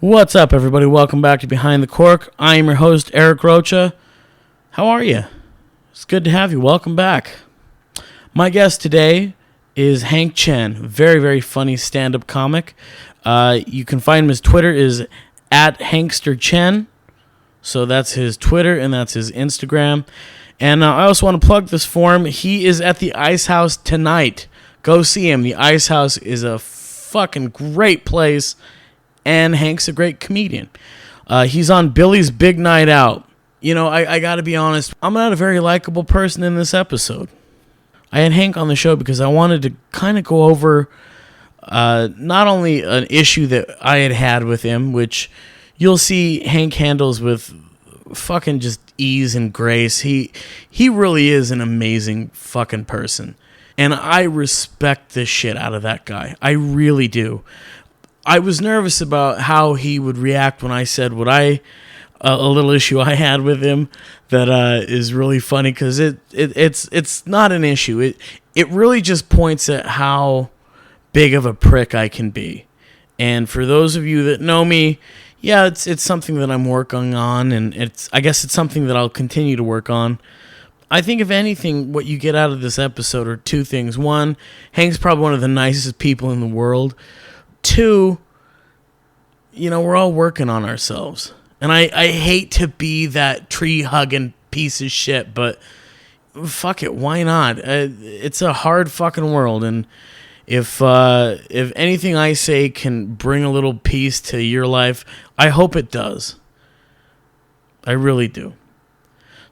What's up, everybody? Welcome back to Behind the Cork. I am your host, Eric Rocha. How are you? It's good to have you. Welcome back. My guest today is Chen, very, very funny stand-up comic. You can find him. His Twitter is at Hankster Chen. So that's his Twitter and that's his Instagram. And I also want to plug this for him. He is at the Ice House tonight. Go see him. The Ice House is a fucking great place. And Hank's a great comedian. He's on Billy's Big Night Out. You know, I got to be honest. I'm not a very likable person in this episode. I had Hank on the show because I wanted to kind of go over not only an issue that I had with him, which you'll see Hank handles with fucking just ease and grace. He really is an amazing fucking person. And I respect the shit out of that guy. I really do. I was nervous about how he would react when I said what a little issue I had with him that is really funny because it's not an issue. It really just points at how big of a prick I can be. And for those of you that know me, yeah, it's something that I'm working on, and I guess it's something that I'll continue to work on. I think if anything, what you get out of this episode are two things. One, Hank's probably one of the nicest people in the world. Two, you know, we're all working on ourselves. And I hate to be that tree-hugging piece of shit, but fuck it, why not? It's a hard fucking world, and if anything I say can bring a little peace to your life, I hope it does. I really do.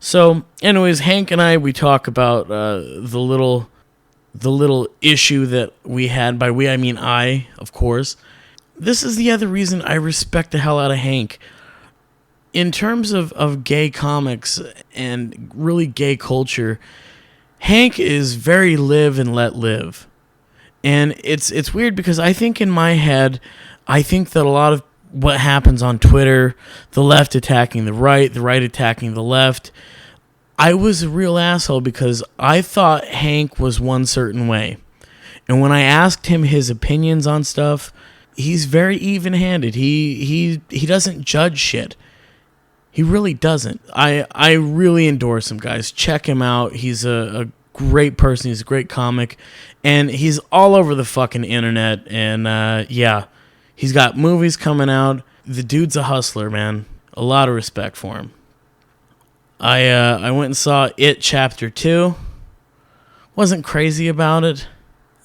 So, anyways, Hank and we talk about the little issue that we had. By we, I mean I, of course. This is the other reason I respect the hell out of Hank. In terms of gay comics and really gay culture, Hank is very live and let live. And it's weird because I think in my head, I think that a lot of what happens on Twitter, the left attacking the right attacking the left, I was a real asshole because I thought Hank was one certain way. And when I asked him his opinions on stuff, he's very even-handed. He doesn't judge shit. He really doesn't. I really endorse him, guys. Check him out. He's a great person. He's a great comic. And he's all over the fucking internet. And yeah, he's got movies coming out. The dude's a hustler, man. A lot of respect for him. I went and saw It Chapter 2. Wasn't crazy about it.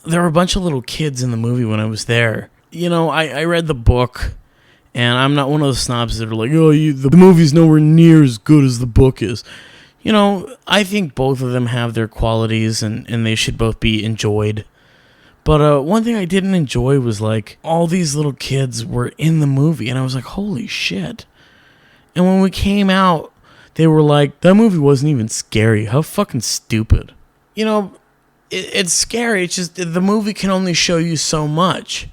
There were a bunch of little kids in the movie when I was there. You know, I read the book, and I'm not one of those snobs that are like, oh, the movie's nowhere near as good as the book is. You know, I think both of them have their qualities, and they should both be enjoyed. But one thing I didn't enjoy was, like, all these little kids were in the movie, and I was like, holy shit. And when we came out, they were like, that movie wasn't even scary. How fucking stupid. You know, it's scary. It's just the movie can only show you so much.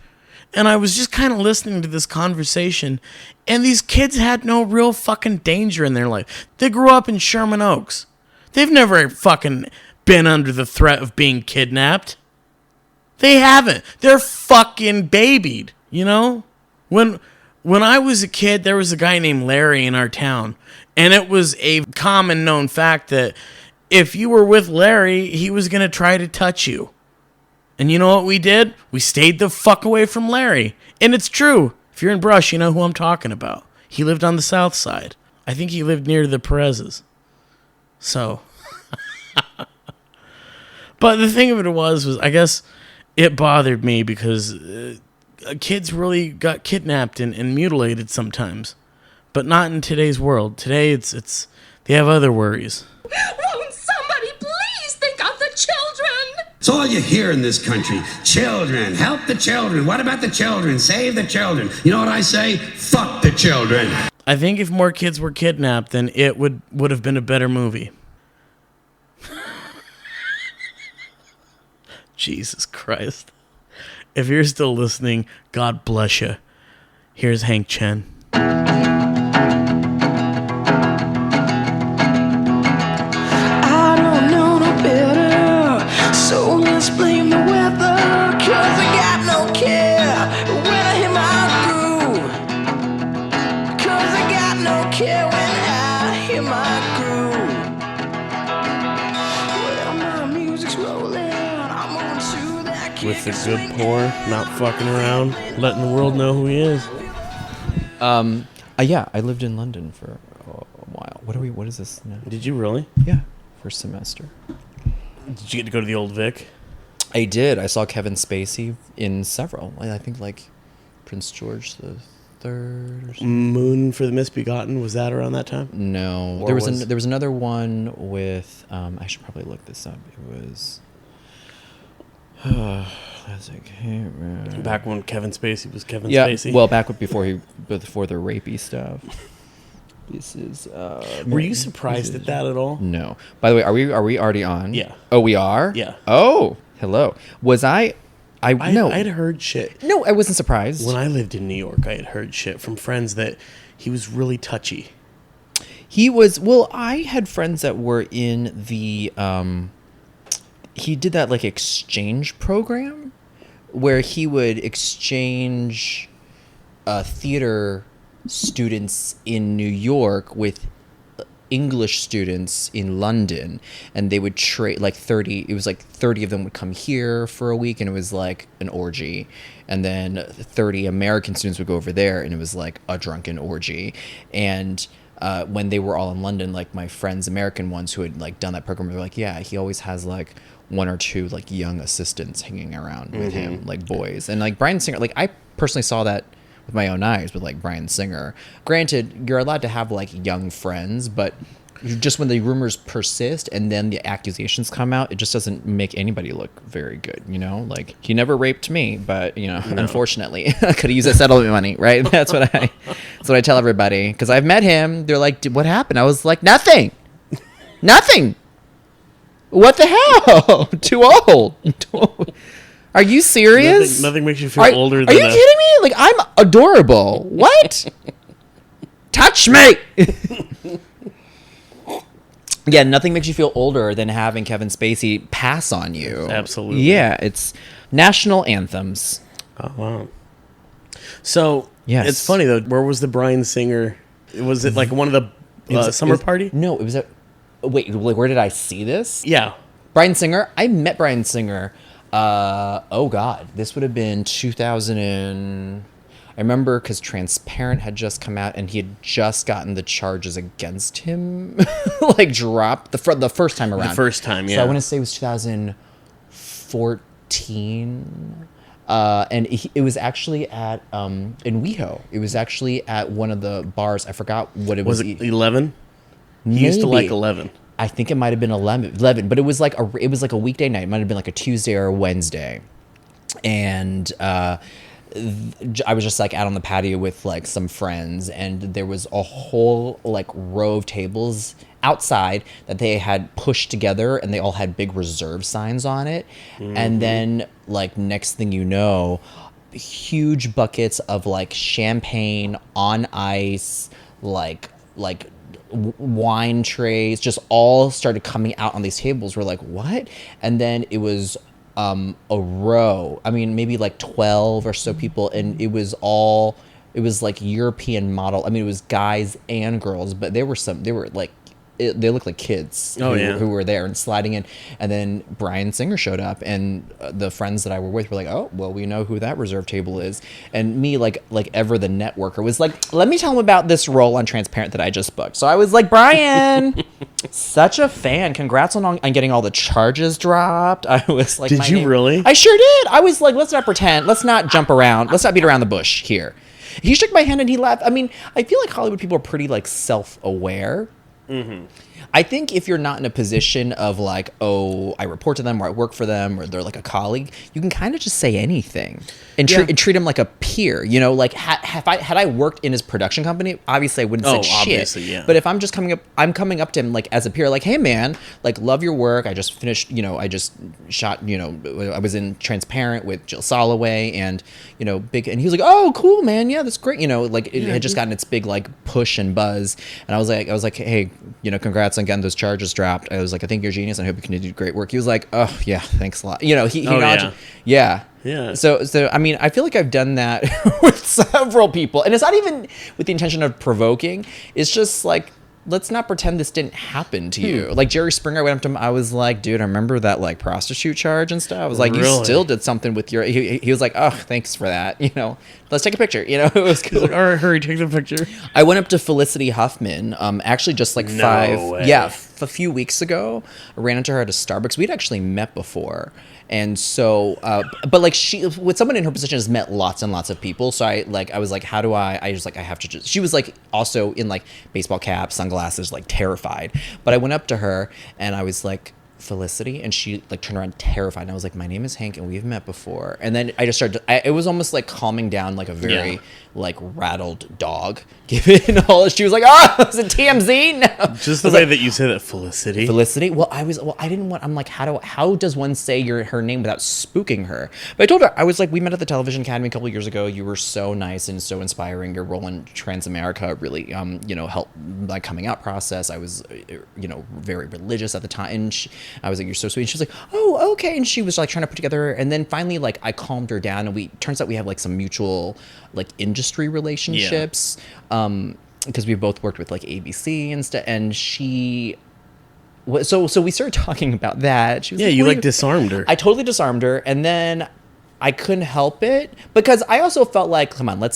And I was just kind of listening to this conversation, and these kids had no real fucking danger in their life. They grew up in Sherman Oaks. They've never fucking been under the threat of being kidnapped. They haven't. They're fucking babied, you know? When I was a kid, there was a guy named Larry in our town. And it was a common known fact that if you were with Larry, he was going to try to touch you. And you know what we did? We stayed the fuck away from Larry. And it's true. If you're in Brush, you know who I'm talking about. He lived on the south side. I think he lived near the Perez's. So. But the thing of it was I guess it bothered me because kids really got kidnapped and mutilated sometimes. But not in today's world. Today, it's they have other worries. Won't somebody please think of the children? It's all you hear in this country. Children, help the children. What about the children? Save the children. You know what I say? Fuck the children. I think if more kids were kidnapped, then it would have been a better movie. Jesus Christ. If you're still listening, God bless you. Here's Hank Chen. care when I hear my groove. Well, my music's rolling. I'm on to that kick With the and good swing. pour, not fucking around, letting the world know who he is. Yeah, I lived in London for a while. What is this now? Did you really? Yeah, first semester. Did you get to go to the old Vic? I did. I saw Kevin Spacey in several. I think like Prince George the Third or something. Moon for the Misbegotten, was that around that time? No, Or there was was- there was another one with. I should probably look this up. It was. Classic. Back when Kevin Spacey was Kevin Yeah, Spacey? well, back before the rapey stuff. This is. Were you surprised at that at all? No. By the way, are we already on? Yeah. Oh, we are. Yeah. Oh, hello. Was I? No. I'd heard shit. No, I wasn't surprised. When I lived in New York, I had heard shit from friends that he was really touchy. He was. Well, I had friends that were in the. He did that like exchange program, where he would exchange theater students in New York with English students in London, and they would trade like 30. It was like 30 of them would come here for a week, and it was like an orgy, and then 30 American students would go over there, and it was like a drunken orgy. And when they were all in London, like my friends, American ones who had like done that program, they're like, yeah, he always has like one or two like young assistants hanging around with him, like boys. And like Bryan Singer, like I personally saw that with my own eyes with like Bryan Singer. Granted, you're allowed to have like young friends, but just when the rumors persist and then the accusations come out, it just doesn't make anybody look very good, you know? Like, he never raped me, but, you know, unfortunately, I could have used that settlement money, right? That's what I tell everybody. Because I've met him. They're like, what happened? I was like, nothing. Nothing. What the hell? Too old. Are you serious? Nothing makes you feel older than Are you kidding me? Like, I'm adorable. What? Touch me. Yeah, nothing makes you feel older than having Kevin Spacey pass on you. Absolutely. Yeah, it's national anthems. Oh, wow. So, Yes. it's funny, though. Where was the Bryan Singer? Was it like one of the summer party? No, it was a... Wait, like, where did I see this? Yeah. Bryan Singer? I met Bryan Singer. Oh, God. This would have been 2000 and... I remember because Transparent had just come out and he had just gotten the charges against him, like, dropped the first time around. The first time, yeah. So I want to say it was 2014. And it was actually at, in WeHo. It was actually at one of the bars. I forgot what it was. Was it 11? He used to like 11. I think it might have been 11, but it was like a weekday night. It might have been like a Tuesday or a Wednesday. And I was just like out on the patio with like some friends, and there was a whole like row of tables outside that they had pushed together, and they all had big reserve signs on it. Mm-hmm. And then like next thing you know, huge buckets of like champagne on ice, like wine trays just all started coming out on these tables. We're like, what? And then it was a row, I mean maybe like 12 or so people, and it was like European model. I mean, it was guys and girls, but they were like they looked like kids who were there and sliding in. And then Bryan Singer showed up, and the friends that I were with were like, oh, well, we know who that reserve table is. And me, like ever the networker, was like, let me tell him about this role on Transparent that I just booked. So I was like, Bryan, such a fan. Congrats on getting all the charges dropped. I was like, did you really? I sure did. I was like, let's not pretend. Let's not jump around. Let's not beat around the bush here. He shook my hand and he laughed. I mean, I feel like Hollywood people are pretty like self-aware. Mm-hmm. I think if you're not in a position of like, oh, I report to them or I work for them or they're like a colleague, you can kind of just say anything and treat him like a peer. You know, like had I worked in his production company, obviously I wouldn't say shit. Obviously, yeah. But if I'm just coming up to him like as a peer, like, hey man, like love your work. I just finished, I just shot, I was in Transparent with Jill Soloway and, big, and he was like, oh, cool, man. Yeah, that's great. Like it had just gotten its big like push and buzz. And I was like, hey, congrats congrats on getting those charges dropped. I was like, I think you're a genius. And I hope you continue to do great work. He was like, oh yeah, thanks a lot. You know, he acknowledged, yeah. So I mean, I feel like I've done that with several people, and it's not even with the intention of provoking. It's just like, let's not pretend this didn't happen to you. Like Jerry Springer, I went up to him. I was like, dude, I remember that like prostitute charge and stuff. I was like, you still did something with your. He was like, oh, thanks for that. You know, let's take a picture. You know, it was cool. Like, all right, hurry, take the picture. I went up to Felicity Huffman. Actually, just like a few weeks ago. I ran into her at a Starbucks. We'd actually met before. And so, but like she, with someone in her position, has met lots and lots of people. So I was like, how do I was like, I have to just, she was like also in like baseball cap, sunglasses, like terrified. But I went up to her and I was like, Felicity, and she like turned around terrified, and I was like, my name is Hank and we've met before. And then I just started it was almost like calming down like a very like rattled dog, given all. She was like, oh, is it TMZ? No, just the way that you say that, Felicity. Well, I didn't want, I'm like, how does one say her name without spooking her? But I told her, I was like, we met at the Television Academy a couple of years ago. You were so nice and so inspiring. Your role in Transamerica really you know, helped my coming out process. I was you know, very religious at the time, and I was like, you're so sweet. And she was like, oh, okay. And she was like trying to put together, and then finally like I calmed her down, and turns out we have like some mutual like industry relationships, because we both worked with like ABC and stuff. And she, so we started talking about that. She was like, you like disarmed her. I totally disarmed her, and then I couldn't help it because I also felt like, come on,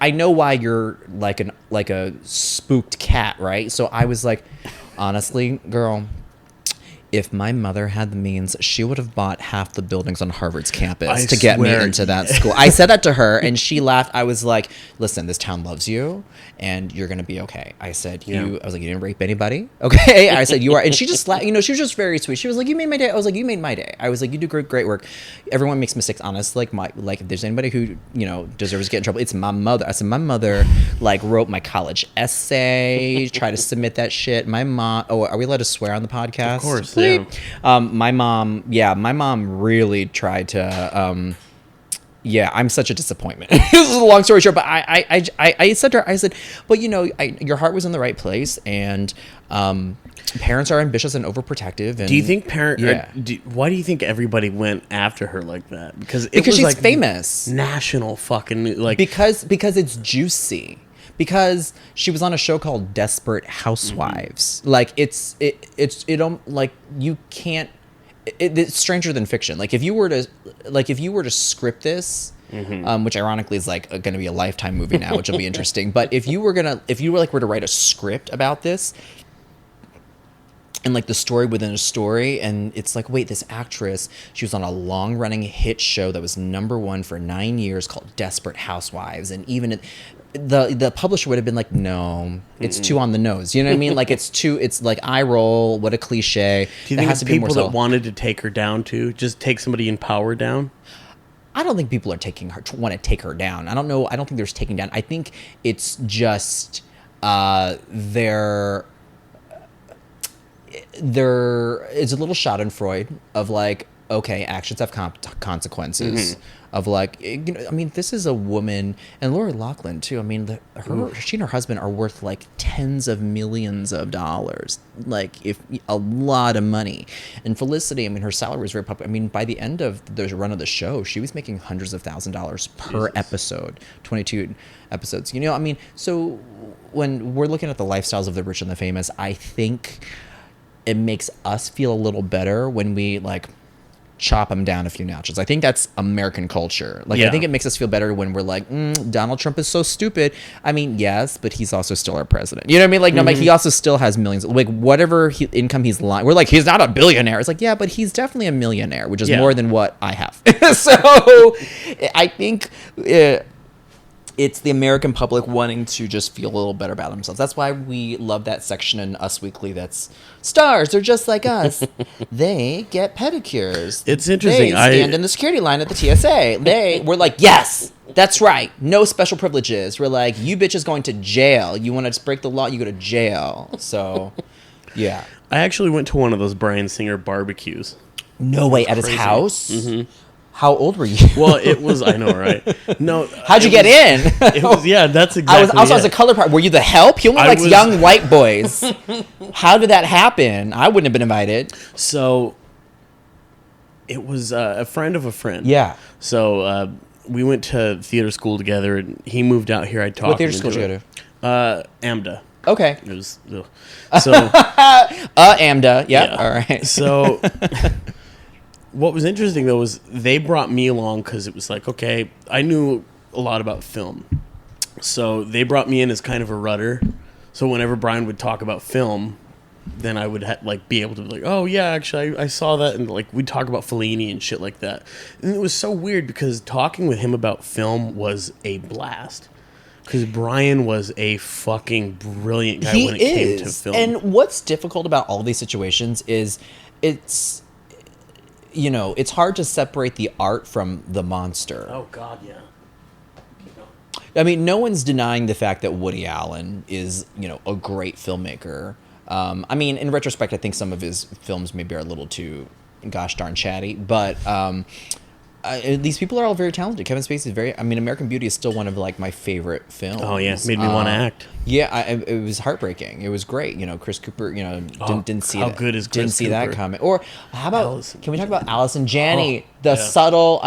I know why you're like a spooked cat, right? So I was like, honestly, girl, if my mother had the means, she would have bought half the buildings on Harvard's campus to get me into that school. I said that to her, and she laughed. I was like, listen, this town loves you, and you're going to be okay. I said, I was like, you didn't rape anybody? Okay. I said, you are. And she just laughed. You know, she was just very sweet. She was like, you made my day. I was like, you made my day. I was like, you do great work. Everyone makes mistakes, honestly. Like if there's anybody who, you know, deserves to get in trouble, it's my mother. I said, my mother, like, wrote my college essay, tried to submit that shit. My mom, are we allowed to swear on the podcast? Of course. Please. My mom really tried to, I'm such a disappointment. This is a long story short, but I said to her, I said, but you know, your heart was in the right place, and parents are ambitious and overprotective. And do you think why do you think everybody went after her like that? Because she's like famous, national fucking like because it's juicy. Because she was on a show called Desperate Housewives. Like it's you can't. It's stranger than fiction. Like if you were to script this, which ironically is like going to be a Lifetime movie now, which will be interesting. But if you were to write a script about this, and like the story within a story, and it's like, wait, this actress, she was on a long running hit show that was #1 for 9 years called Desperate Housewives, and even the publisher would have been like, no, it's too on the nose. You know what I mean? Like it's like eye roll. What a cliche. Do you think it's people that wanted to take her down too? Just take somebody in power down? I don't think people are want to take her down. I don't know. I don't think there's taking down. I think it's just there is a little Schadenfreude of like, okay, actions have consequences. Of like, you know, I mean, this is a woman, and Lori Loughlin too. I mean, she and her husband are worth like tens of millions of dollars, like if a lot of money. And Felicity, I mean, her salary was very popular. I mean, by the end of the run of the show, she was making hundreds of $1,000s per episode, 22 episodes. You know, I mean, so when we're looking at the lifestyles of the rich and the famous, I think it makes us feel a little better when we like chop them down a few notches. I think that's American culture. Like, I think it makes us feel better when we're like, Donald Trump is so stupid. I mean, yes, but he's also still our president. You know what I mean? Like, no, like he also still has millions. Like, whatever income he's lying. We're like, he's not a billionaire. It's like, yeah, but he's definitely a millionaire, which is more than what I have. So I think it's the American public wanting to just feel a little better about themselves. That's why we love that section in Us Weekly that's stars are just like us. They get pedicures. It's interesting. They stand in the security line at the TSA. We're like, yes, that's right. No special privileges. We're like, you bitches going to jail. You want to break the law, you go to jail. So, yeah. I actually went to one of those Bryan Singer barbecues. No way, at his house? How old were you? Well, it was. I know, right? No. How'd you get in? It was. Yeah, that's exactly. I was a color part. Were you the help? He only likes young white boys. How did that happen? I wouldn't have been invited. So, it was a friend of a friend. Yeah. So we went to theater school together, and he moved out here. I talked. What theater school did you go to? AMDA. Okay. It was so. AMDA. Yep. Yeah. All right. So. What was interesting, though, was they brought me along because it was like, okay, I knew a lot about film. So they brought me in as kind of a rudder. So whenever Brian would talk about film, then I would be able to be like, oh, yeah, actually, I saw that. And like we'd talk about Fellini and shit like that. And it was so weird because talking with him about film was a blast. Because Brian was a fucking brilliant guy when it came to film. And what's difficult about all these situations is it's hard to separate the art from the monster. Oh, God, yeah. I mean, no one's denying the fact that Woody Allen is, a great filmmaker. I mean, in retrospect, I think some of his films maybe are a little too gosh darn chatty, but these people are all very talented. Kevin Spacey is American Beauty is still one of like my favorite films. Oh, yeah. Made me want to act. Yeah, it was heartbreaking. It was great. Chris Cooper, didn't see how that. good is Chris Didn't see Cooper? that coming. Or how about, Allison can we talk about Allison Janney? Yeah. Subtle,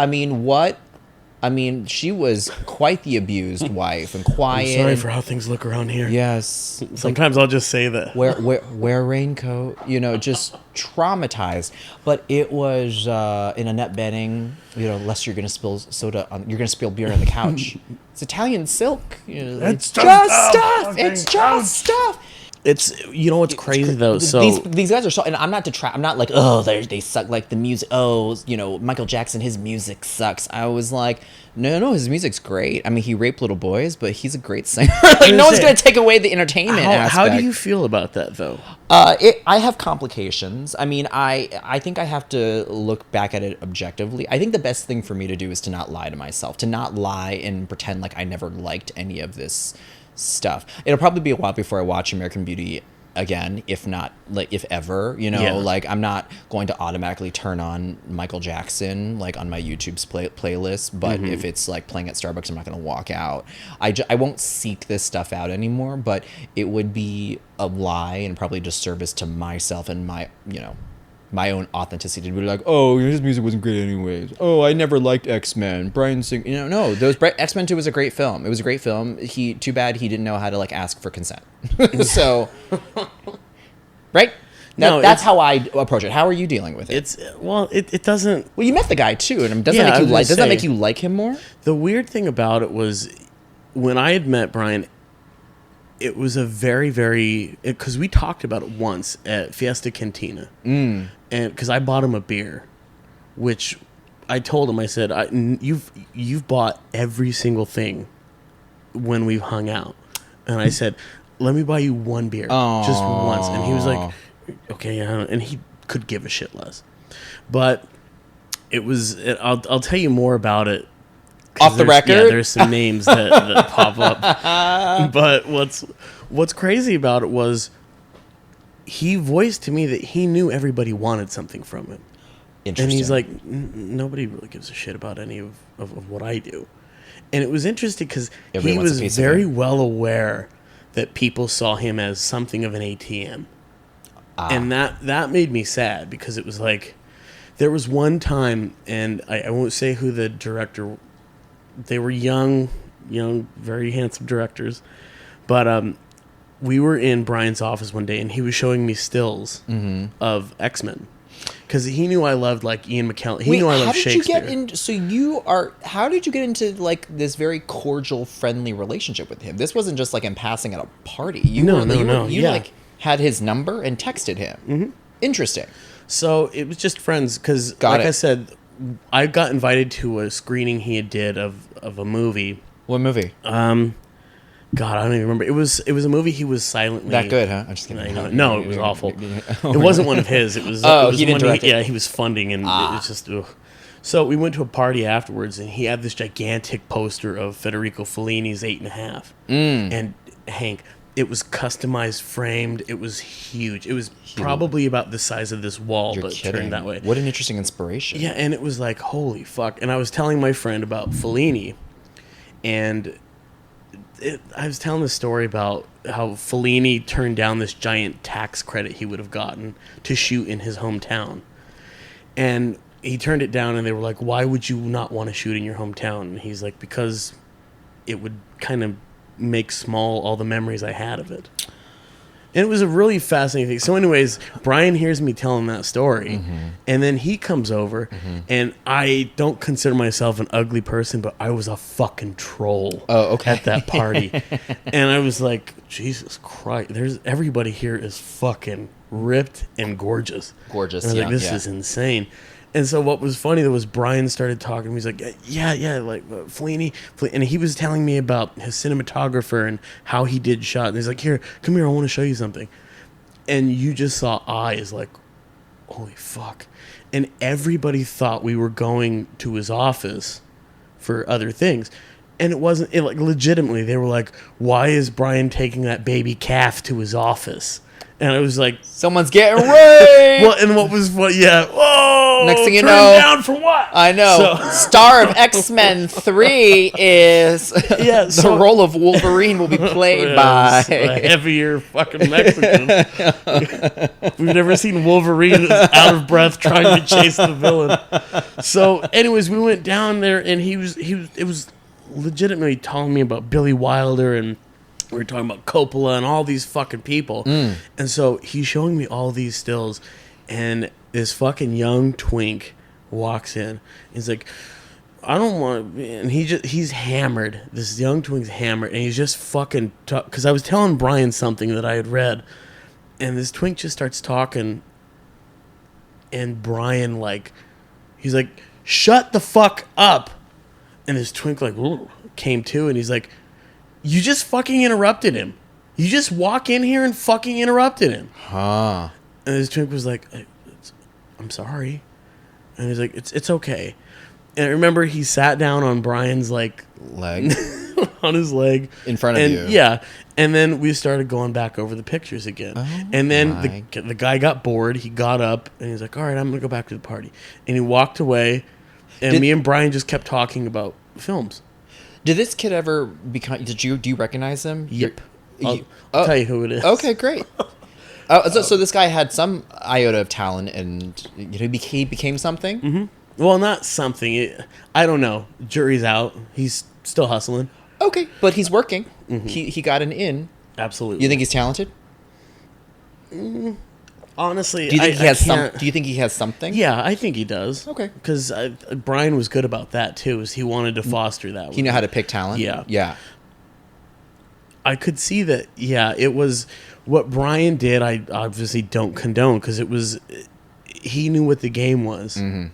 she was quite the abused wife and quiet. I'm sorry for how things look around here. Yes. Sometimes I'll just say that. Wear a raincoat, just traumatized. But it was in Annette Bening, lest you're gonna spill you're gonna spill beer on the couch. It's Italian silk. It's just stuff. It's just stuff. It's what's crazy though. So these guys are so, and I'm not like, oh, they suck, like the music. Oh, Michael Jackson, his music sucks. I was like, no, his music's great. I mean, he raped little boys, but he's a great singer. Like, no one's gonna take away the entertainment aspect. How do you feel about that though? I have complications. I mean, I think I have to look back at it objectively. I think the best thing for me to do is to not lie to myself, to not lie and pretend like I never liked any of this stuff. It'll probably be a while before I watch American Beauty again, if not, like, if ever, like, I'm not going to automatically turn on Michael Jackson, like, on my YouTube's playlist, but if it's, like, playing at Starbucks, I'm not going to walk out. I won't seek this stuff out anymore, but it would be a lie and probably a disservice to myself and my own authenticity to be like, oh, his music wasn't great anyways. Oh, I never liked X-Men. Brian Sing, no, X-Men 2 was a great film. It was a great film. Too bad he didn't know how to like ask for consent. So, right? That's how I approach it. How are you dealing with it? It doesn't. Well, you met the guy too, and does that make you like him more? The weird thing about it was when I had met Brian, it was a very, very, because we talked about it once at Fiesta Cantina, and because I bought him a beer, which I told him, I said, you've bought every single thing when we've hung out, and I said, let me buy you one beer, just once, and he was like, okay, yeah, and he could give a shit less, but it was. I'll tell you more about it. Off the record? Yeah, there's some names that pop up. But what's crazy about it was he voiced to me that he knew everybody wanted something from him. Interesting. And he's like, nobody really gives a shit about any of what I do. And it was interesting because he was very well aware that people saw him as something of an ATM. And that made me sad because it was like, there was one time, and I won't say who the director. They were young, very handsome directors. But we were in Brian's office one day, and he was showing me stills of X-Men. Because he knew I loved, like, Ian McKellen. He knew I loved Shakespeare. How did you get into, like, this very cordial, friendly relationship with him? This wasn't just, like, him passing at a party. You like, had his number and texted him. Mm-hmm. Interesting. So it was just friends, because, I said, I got invited to a screening he did of a movie. What movie? God, I don't even remember. It was a movie he was silently... That good, huh? I'm just kidding. No, it was awful. It wasn't one of his. It was. He didn't direct it. Yeah, he was funding, and it was just... Ugh. So we went to a party afterwards, and he had this gigantic poster of Federico Fellini's 8.5. And Hank, It was customized, framed. It was huge. It was probably about the size of this wall, You're but kidding. turned that way. What an interesting inspiration. Yeah, and it was like, holy fuck. And I was telling my friend about Fellini, and I was telling the story about how Fellini turned down this giant tax credit he would have gotten to shoot in his hometown. And he turned it down, and they were like, why would you not want to shoot in your hometown? And he's like, because it would kind of make small all the memories I had of it. And it was a really fascinating thing. So anyways, Brian hears me telling that story, and then he comes over, and I don't consider myself an ugly person, but I was a fucking troll at that party. And I was like, Jesus Christ, everybody here is fucking ripped and gorgeous. Gorgeous, and I was like, this yeah. is insane. And so what was funny though was Brian started talking. He's like, yeah, like Fellini, and he was telling me about his cinematographer and how he did shot. And he's like, come here, I want to show you something. And you just saw eyes like, holy fuck. And everybody thought we were going to his office for other things. And it wasn't, like legitimately, they were like, why is Brian taking that baby calf to his office? And I was like, Someone's getting raped. well, and what was what? Yeah. Whoa. Next thing you turned know- down for what? I know. So- Star of X-Men 3 is Yeah, the so- role of Wolverine will be played by a heavier fucking Mexican. We've never seen Wolverine out of breath trying to chase the villain. So, anyways, we went down there, and it was legitimately telling me about Billy Wilder, and we were talking about Coppola and all these fucking people. And so he's showing me all these stills, and this fucking young twink walks in. He's like, I don't want to, and he's hammered. This young twink's hammered, and he's just fucking, because I was telling Brian something that I had read, and this twink just starts talking, and Brian, like, he's like, shut the fuck up. And this twink, like, came to, and he's like, you just fucking interrupted him. You just walk in here and fucking interrupted him. Huh. And this twink was like, I'm sorry. And he's like, it's okay. And I remember he sat down on Brian's, like, Leg on his leg. in front of and, you. Yeah. And then we started going back over the pictures again. And then my. the guy got bored. He got up, and he's like, all right, I'm going to go back to the party. And he walked away, and me and Brian just kept talking about films. Did this kid ever become? Do you recognize him? Yep. I'll tell you who it is. Okay, great. So this guy had some iota of talent, and he became something. Mm-hmm. Well, not something. I don't know. Jury's out. He's still hustling. Okay, but he's working. Mm-hmm. He got an in. Absolutely. You think he's talented? Honestly, Do you think he has can't- Do you think he has something? Yeah, I think he does. Okay. Because Brian was good about that too. Is he wanted to foster that? He knew how to pick talent. Yeah. Yeah. I could see that. Yeah, it was what Brian did. I obviously don't condone because it was. He knew what the game was, and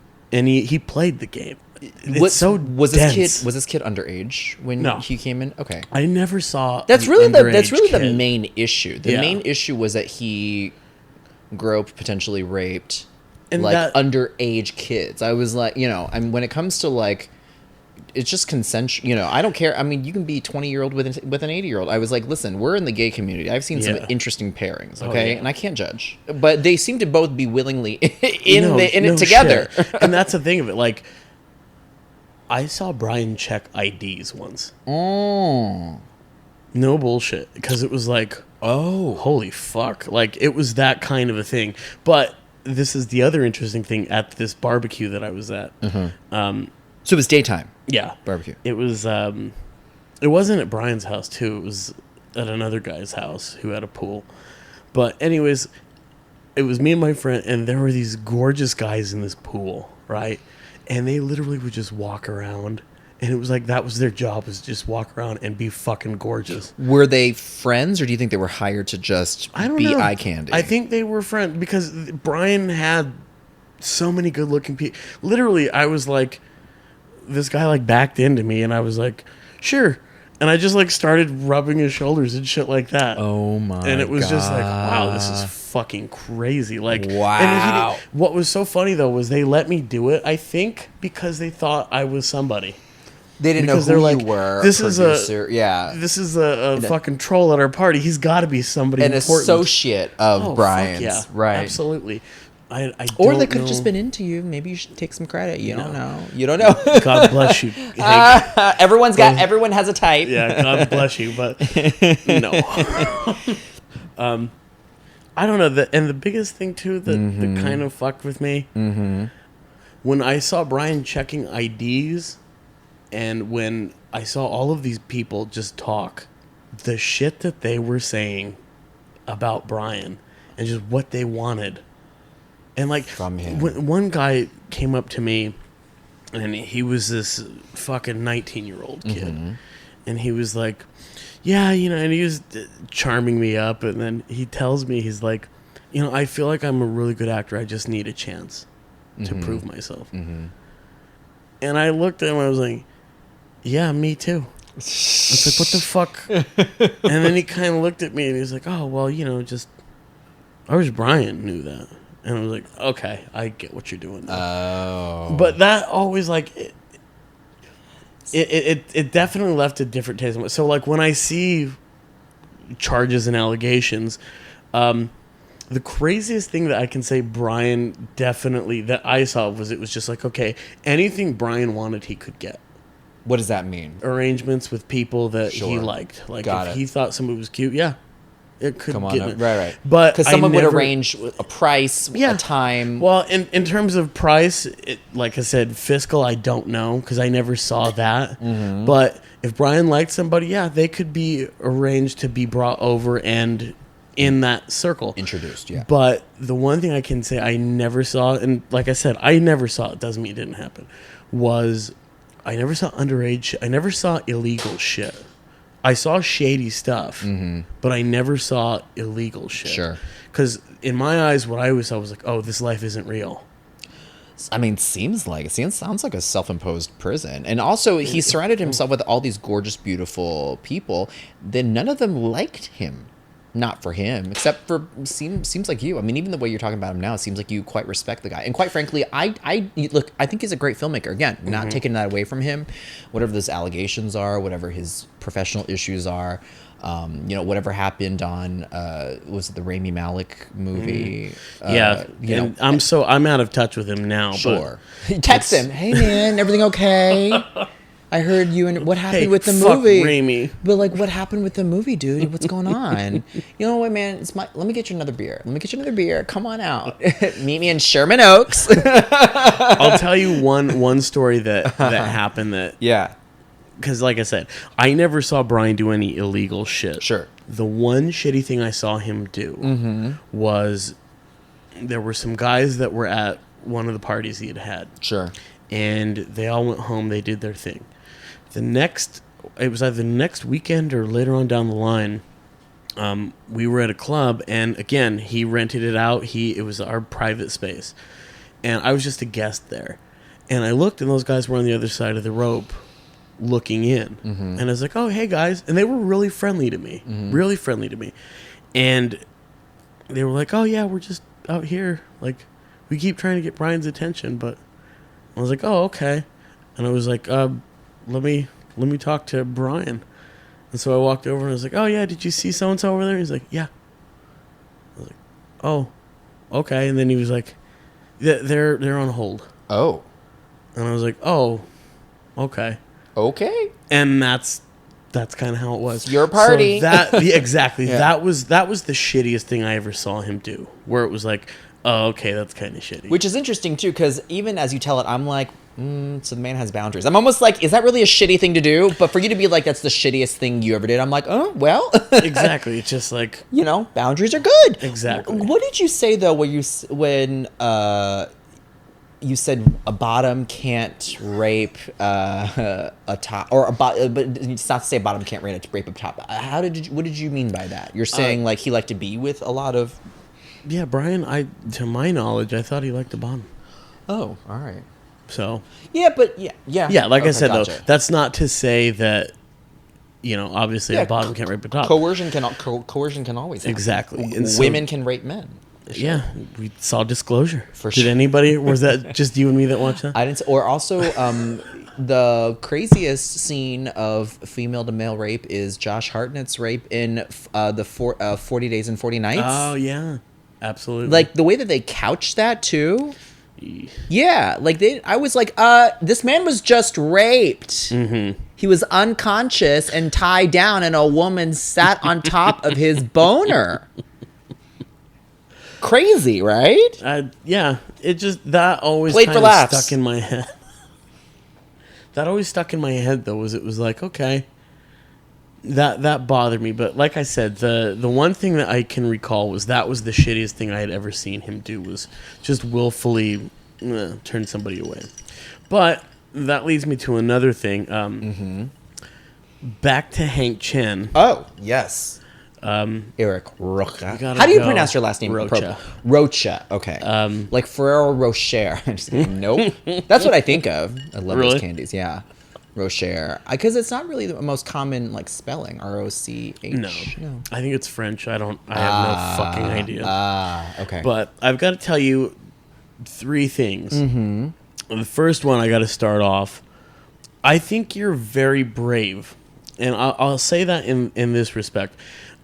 he played the game. It's was dense. this kid underage when No. he came in? Okay. I never saw. That's an really the underage kid. main issue. The Yeah. main issue was that he groped, potentially raped, And like that- underage kids. I was like, I mean, when it comes to like, it's just consensual. I don't care. I mean, you can be 20-year-old with an 80-year-old. I was like, listen, we're in the gay community. I've seen some Yeah. interesting pairings, Oh, okay, yeah. and I can't judge. But they seem to both be willingly in No it together. shit. And that's the thing of it. Like, I saw Brian check IDs once. Oh. No bullshit. Because it was like, Oh. holy fuck. Like, it was that kind of a thing. But this is the other interesting thing at this barbecue that I was at. So it was daytime Yeah. barbecue. It was, it wasn't at Brian's house, too. It was at another guy's house who had a pool. But anyways, it was me and my friend, and there were these gorgeous guys in this pool, right? And they literally would just walk around. And it was like that was their job, was just walk around and be fucking gorgeous. Were they friends, or do you think they were hired to just I don't be know. eye candy? I think they were friends because Brian had so many good looking people. Literally, I was like, this guy like backed into me, and I was like, sure. And I just like started rubbing his shoulders and shit like that. Oh my! And it was God. just like, wow, this is fucking crazy. Like, Wow. And what was so funny though was they let me do it. I think because they thought I was somebody. They didn't know because who they're you like, were. This producer. this is a fucking troll at our party. He's got to be somebody An important. associate of Oh, fuck Brian's. yeah, right. Absolutely. I Or don't they could have know. just been into you. Maybe you should take some credit. You don't No. know. You don't know. God bless you. Hank. Everyone has a type. Yeah, God bless you, but no. I don't know. And the biggest thing too that kind of fucked with me when I saw Brian checking IDs, and when I saw all of these people just talk, the shit that they were saying about Brian and just what they wanted, and like From him. when one guy came up to me, and he was this fucking 19-year-old kid, and he was like, yeah, and he was charming me up, and then he tells me, he's like, I feel like I'm a really good actor. I just need a chance to prove myself. And I looked at him, I was like, yeah, me too. It's like, what the fuck? And then he kind of looked at me, and he's like, oh, well, just, I wish Brian knew that. And I was like, okay, I get what you're doing now. Oh. But that always, like, it definitely left a different taste. So, like, when I see charges and allegations, the craziest thing that I can say Brian definitely, that I saw, was it was just like, okay, anything Brian wanted, he could get. What does that mean? Arrangements with people that he Sure. liked. Like, Got if it. he thought somebody was cute, yeah, it could Come on, get it. right. But Because I someone would never- arrange a price, Yeah. a time. Well, in terms of price, like I said, fiscal, I don't know because I never saw that. But if Brian liked somebody, yeah, they could be arranged to be brought over and in that circle. Introduced, yeah. But the one thing I can say I never saw, and like I said, I never saw it, doesn't mean it didn't happen, was I never saw underage, I never saw illegal shit. I saw shady stuff, but I never saw illegal shit. Sure. Because in my eyes, what I always saw was like, oh, this life isn't real. I mean, sounds like a self-imposed prison. And also, he surrounded himself with all these gorgeous, beautiful people. Then none of them liked him. Not for him, except for seems like you. I mean, even the way you're talking about him now, it seems like you quite respect the guy. And quite frankly, I think he's a great filmfilmmaker. Again, not taking that away from him. Whatever those allegations are, whatever his professional issues are, whatever happened on was it the Rami Malek movie? I'm out of touch with him now. Sure. Text him. Hey man, everything okay? I heard you and what happened with the fuck movie? Rami. But like, what happened with the movie, dude? What's going on? You know what, man? Let me get you another beer. Come on out. Meet me in Sherman Oaks. I'll tell you one story that happened that. Yeah. Because like I said, I never saw Brian do any illegal shit. Sure. The one shitty thing I saw him do was there were some guys that were at one of the parties he had. Sure. And they all went home. They did their thing. It was either the next weekend or later on down the line. We were at a club, and again, he rented it out. It was our private space, and I was just a guest there. And I looked, and those guys were on the other side of the rope, looking in. And I was like, "Oh, hey guys!" And they were really friendly to me, And they were like, "Oh yeah, we're just out here. Like, we keep trying to get Brian's attention, but." I was like, "Oh, okay," and I was like, let me talk to Brian." And so I walked over and I was like, "Oh yeah, did you see so and so over there?" He's like, "Yeah." I was like, "Oh, okay." And then he was like, "They're on hold." Oh. And I was like, "Oh, okay." Okay. And that's kind of how it was. It's your party. So exactly. Yeah. That was the shittiest thing I ever saw him do. Where it was like, "Oh, okay, that's kind of shitty." Which is interesting too, because even as you tell it, I'm like, so the man has boundaries. I'm almost like, is that really a shitty thing to do? But for you to be like, that's the shittiest thing you ever did, I'm like, oh, well. Exactly. It's just like, boundaries are good. Exactly. What did you say though when you said a bottom can't rape a top, or but it's not to say a bottom can't rape a top. What did you mean by that? You're saying like he liked to be with a lot of. Yeah, Brian, to my knowledge, I thought he liked the bottom. Oh, all right. So. Yeah, but yeah. Yeah, like I said, gotcha. though, that's not to say that, obviously a bottom can't rape a top. Coercion can always happen. Exactly. And so, women can rape men. Yeah, we saw Disclosure. For Did sure. anybody, was that just you and me that watched that? I didn't. Or also, the craziest scene of female to male rape is Josh Hartnett's rape in 40 Days and 40 Nights. Oh yeah, absolutely. Like the way that they couched that too. Yeah, like I was like, this man was just raped. Mm-hmm. He was unconscious and tied down, and a woman sat on top of his boner. Crazy, right? Yeah, it just that always Played for kind of laughs. stuck in my head. That always stuck in my head though. It was like, okay, that bothered me. But like I said, the one thing that I can recall was that was the shittiest thing I had ever seen him do, was just willfully turn somebody away. But that leads me to another thing. Back to Hank Chen. Oh, yes. Eric Rocha. gotta How do you go pronounce your last name? Rocha. Rocha. Okay. Like Ferrero Rocher. I'm just kidding. Nope. That's what I think of. I love Really? those candies. Yeah. Rocher. Because it's not really the most common like spelling. R-O-C-H. No, I think it's French. I have no fucking idea. Okay. But I've got to tell you 3 things. The first one, I got to start off. I think you're very brave, and I'll say that in this respect.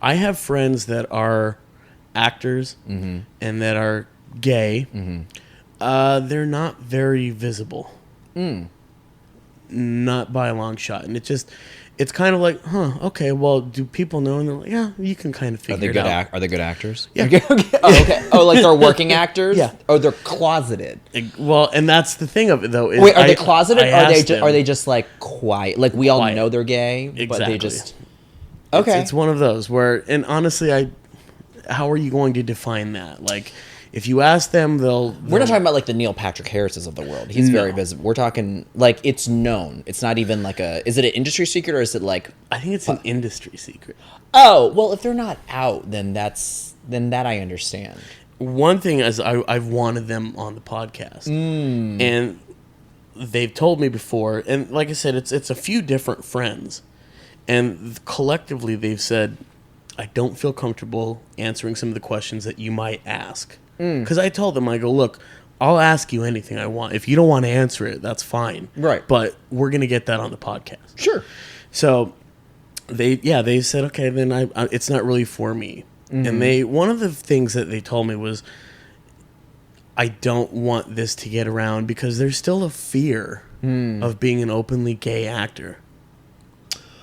I have friends that are actors and that are gay. They're not very visible. Not by a long shot. And it's kind of like, okay, well, do people know? And they're like, yeah, you can kind of figure it out. Are they good actors? Yeah. Okay. Oh, like they're working actors? Yeah. Oh, they're closeted. Well, and that's the thing of it, though. Is Wait, are they closeted? Or are they them- just like quiet? Like we all Quiet. know they're gay, but Exactly. they just... Okay. It's one of those where, and honestly, how are you going to define that? Like, if you ask them, We're not talking about like the Neil Patrick Harrises of the world. He's very visible. We're talking like it's known. It's not even like is it an industry secret or is it like... I think it's an industry secret. Oh, well, if they're not out, then that I understand. One thing is I've wanted them on the podcast, and they've told me before, and like I said, it's a few different friends, and collectively they've said, I don't feel comfortable answering some of the questions that you might ask. Because I told them, I go, look, I'll ask you anything I want. If you don't want to answer it, that's fine. Right. But we're going to get that on the podcast. Sure. So they said, okay, then it's not really for me. And one of the things that they told me was, I don't want this to get around because there's still a fear of being an openly gay actor.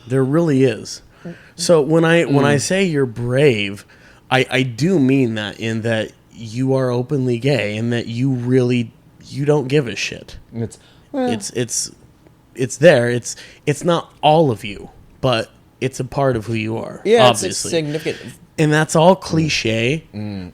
There really is. So when I say you're brave, I do mean that, in that you are openly gay and that you don't give a shit. It's there. It's not all of you, but it's a part of who you are. Yeah, obviously. it's significant. And that's all cliche,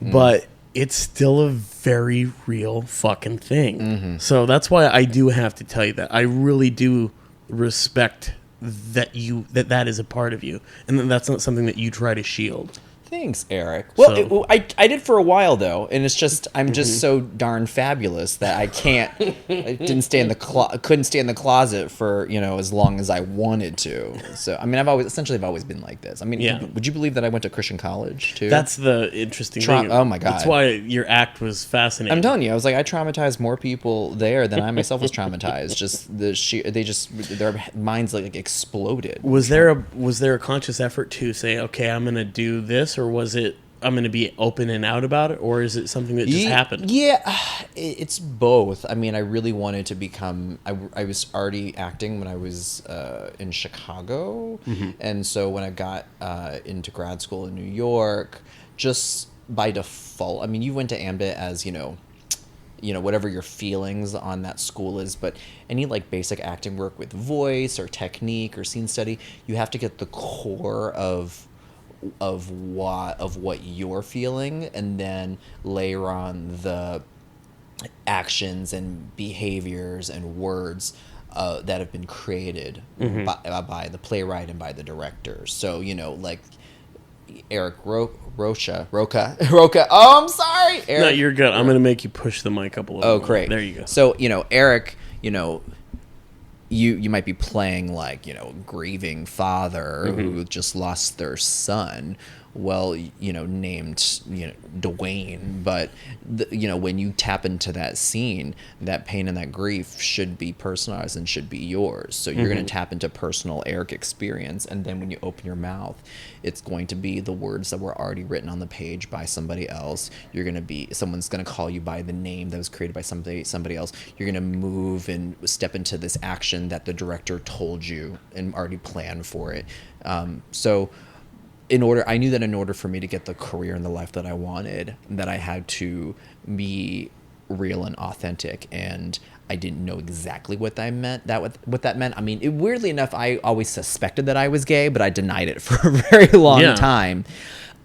but it's still a very real fucking thing. So that's why I do have to tell you that. I really do respect that that is a part of you, and that's not something that you try to shield. Thanks, Eric. Well, So- I did for a while though, and it's just I'm just so darn fabulous that I can't. I didn't stay in the couldn't stay in the closet for as long as I wanted to. So I mean, I've always been like this. I mean, Yeah. would you believe that I went to Christian college too? That's the interesting thing. Oh my God. That's why your act was fascinating. I'm telling you, I was like, I traumatized more people there than I myself was traumatized. Just their minds like exploded. Was there a conscious effort to say, okay, I'm going to do this, or was it I'm going to be open and out about it, or is it something that just happened? Yeah, it's both. I mean, I really wanted to become. I was already acting when I was in Chicago, and so when I got into grad school in New York, just by default. I mean, you went to Ambit as whatever your feelings on that school is, but any like basic acting work with voice or technique or scene study, you have to get the core of what you're feeling, and then layer on the actions and behaviors and words that have been created by the playwright and by the director. So like Eric Rocha. Oh, I'm sorry, Eric. No, you're good. I'm going to make you push the mic up a little. Oh, more. great. There you go. So Eric, you might be playing like grieving father who just lost their son, named, Dwayne, but when you tap into that scene, that pain and that grief should be personalized and should be yours. So you're going to tap into personal Eric experience, and then when you open your mouth, it's going to be the words that were already written on the page by somebody else. Someone's going to call you by the name that was created by somebody else. You're going to move and step into this action that the director told you and already planned for it. So I knew that in order for me to get the career and the life that I wanted, that I had to be real and authentic, and I didn't know exactly what that meant. What that meant. I mean, weirdly enough, I always suspected that I was gay, but I denied it for a very long time.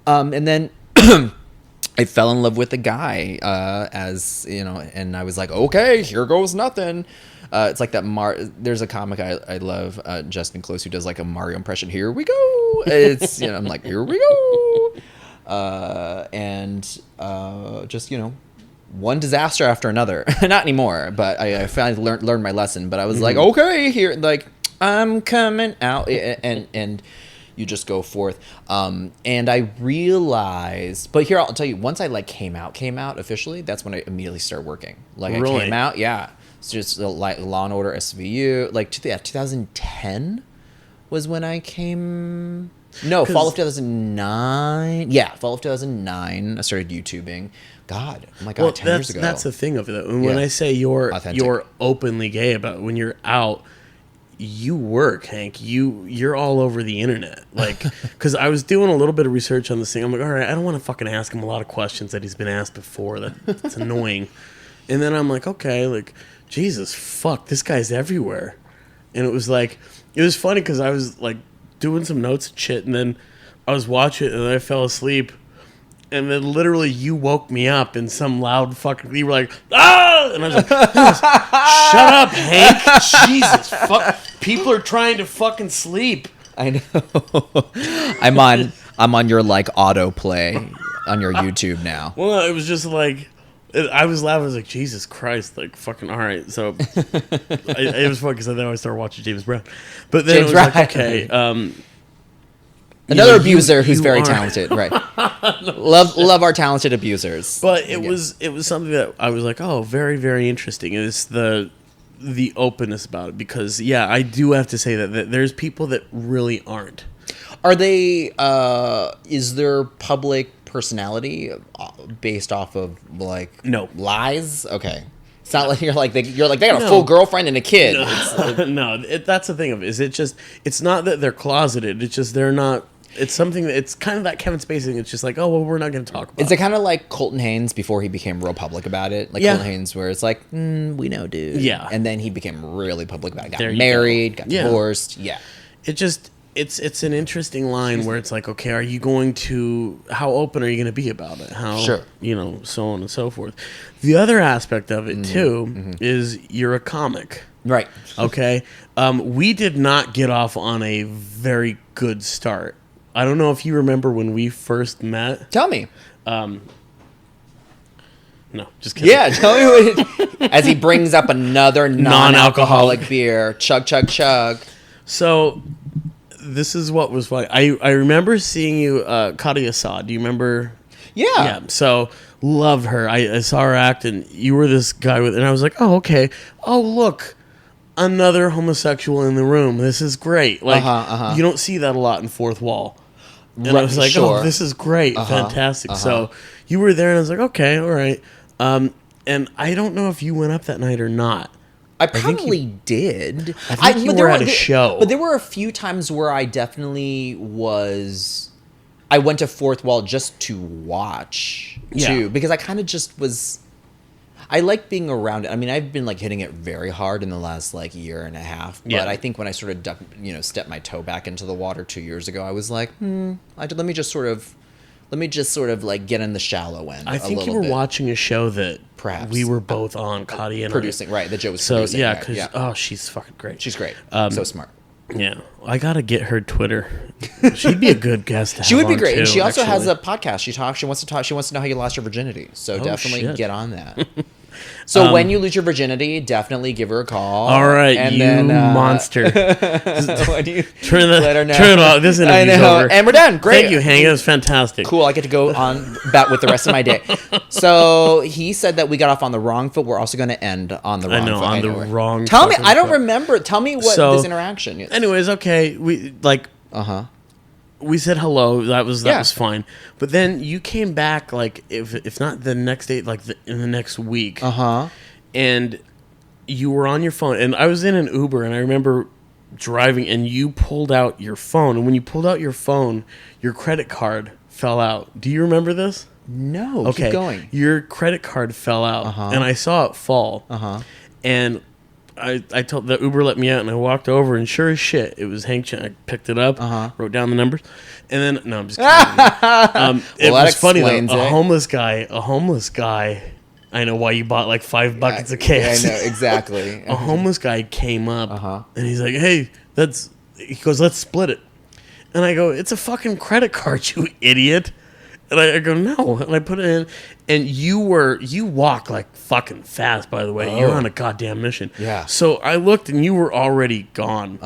And then I fell in love with a guy, and I was like, okay, here goes nothing. It's like that. There's a comic I love, Justin Close, who does like a Mario impression. Here we go. It's I'm like, here we go. Just one disaster after another. Not anymore, but I finally learned my lesson. But I was like, okay, here, like I'm coming out, and you just go forth. And I realized, but here I'll tell you, once I like came out officially, that's when I immediately started working. Like really? I came out, yeah. It's just like Law and Order SVU, like 2010 was when I came. No, fall of 2009. Yeah, fall of 2009. I started YouTubing. God, oh my God, 10 years ago. That's the thing of it. When I say you're openly gay about when you're out, you work, Hank. You're all over the internet. Like, because I was doing a little bit of research on this thing. I'm like, all right, I don't want to fucking ask him a lot of questions that he's been asked before. That's annoying. And then I'm like, okay, like, Jesus, fuck, this guy's everywhere. And it was funny because I was like doing some notes and shit, and then I was watching it, and then I fell asleep. And then literally you woke me up in some loud fucking... You were like, ah! And I was like, shut up, Hank. Jesus, fuck. People are trying to fucking sleep. I know. I'm on your like autoplay on your YouTube now. Well, it was just like... I was laughing. I was like, Jesus Christ, like fucking all right. So it was funny because then I started watching James Brown. But then James it was like, okay... Another abuser who's very talented, right? love our talented abusers. But it was something that I was like, oh, very, very interesting. It's the openness about it, because I do have to say that there's people that really aren't. Are they? Is their public personality based off of like lies? Okay. It's not like you're like they got a full girlfriend and a kid. No, that's the thing of it. It's not that they're closeted. It's just they're not. It's something that it's kind of that Kevin Spacey thing. It's just like, oh well, we're not going to talk about. Is it kind of like Colton Haynes before he became real public about it? Like Colton Haynes, where it's like, we know, dude. Yeah. And then he became really public about it. Got married, got divorced. Yeah. It just it's an interesting line where it's like, okay, are you going to how open are you going to be about it? How so on and so forth. The other aspect of it too is you're a comic. Right. Okay. We did not get off on a very good start. I don't know if you remember when we first met. Tell me. No, just kidding. Yeah, tell me what as he brings up another non-alcoholic beer. Chug, chug, chug. So this is what was funny. I remember seeing you, Kadi Assad. Do you remember? Yeah. Yeah. So love her. I saw her act, and you were this guy and I was like, oh, okay. Oh, look. Another homosexual in the room. This is great. Like, you don't see that a lot in Fourth Wall. And I was like, oh, this is great. Fantastic. So you were there, and I was like, okay, all right. And I don't know if you went up that night or not. I probably did. I think you were at a show. But there were a few times where I definitely was... I went to Fourth Wall just to watch, too. Because I kind of just was... I like being around it. I mean, I've been like hitting it very hard in the last like year and a half. But I think when I sort of stepped my toe back into the water 2 years ago, I was like, let me just sort of like get in the shallow end. I think you were watching a show that perhaps we were both on, Kadi and producing. Right, that Joe was so producing. yeah, because she's fucking great. She's great. So smart. Yeah, I gotta get her Twitter. She'd be a good guest to have. She would be great. Too, and she also has a podcast. She wants to talk. She wants to know how you lost your virginity. So definitely get on that. So when you lose your virginity, definitely give her a call. All right, and you then, monster. when you Turn let her know. it off. This interview's over. And we're done. Great. Thank you, Hank. That was fantastic. Cool. I get to go on back with the rest of my day. So he said that we got off on the wrong foot. We're also going to end on the wrong foot. On the wrong. Tell me. fucking I don't foot. remember. Tell me what this interaction is. Anyways, okay. We we said hello. That was fine. But then you came back like if not the next day, like in the next week. And you were on your phone, and I was in an Uber, and I remember driving, and you pulled out your phone, and when you pulled out your phone, your credit card fell out. Do you remember this? No. Okay. Keep going. Your credit card fell out, and I saw it fall. And I told the Uber let me out, and I walked over, and sure as shit, it was Hank Chen. I picked it up, wrote down the numbers, and then no, I'm just kidding. It was funny though. A homeless guy. I know why you bought like 5 buckets of KFC. I know exactly. A homeless guy came up, and he's like, "Hey, he goes, let's split it." And I go, "It's a fucking credit card, you idiot." And I go, "No." And I put it in, and you walk like fucking fast, by the way. You're on a goddamn mission. Yeah. So I looked, and you were already gone.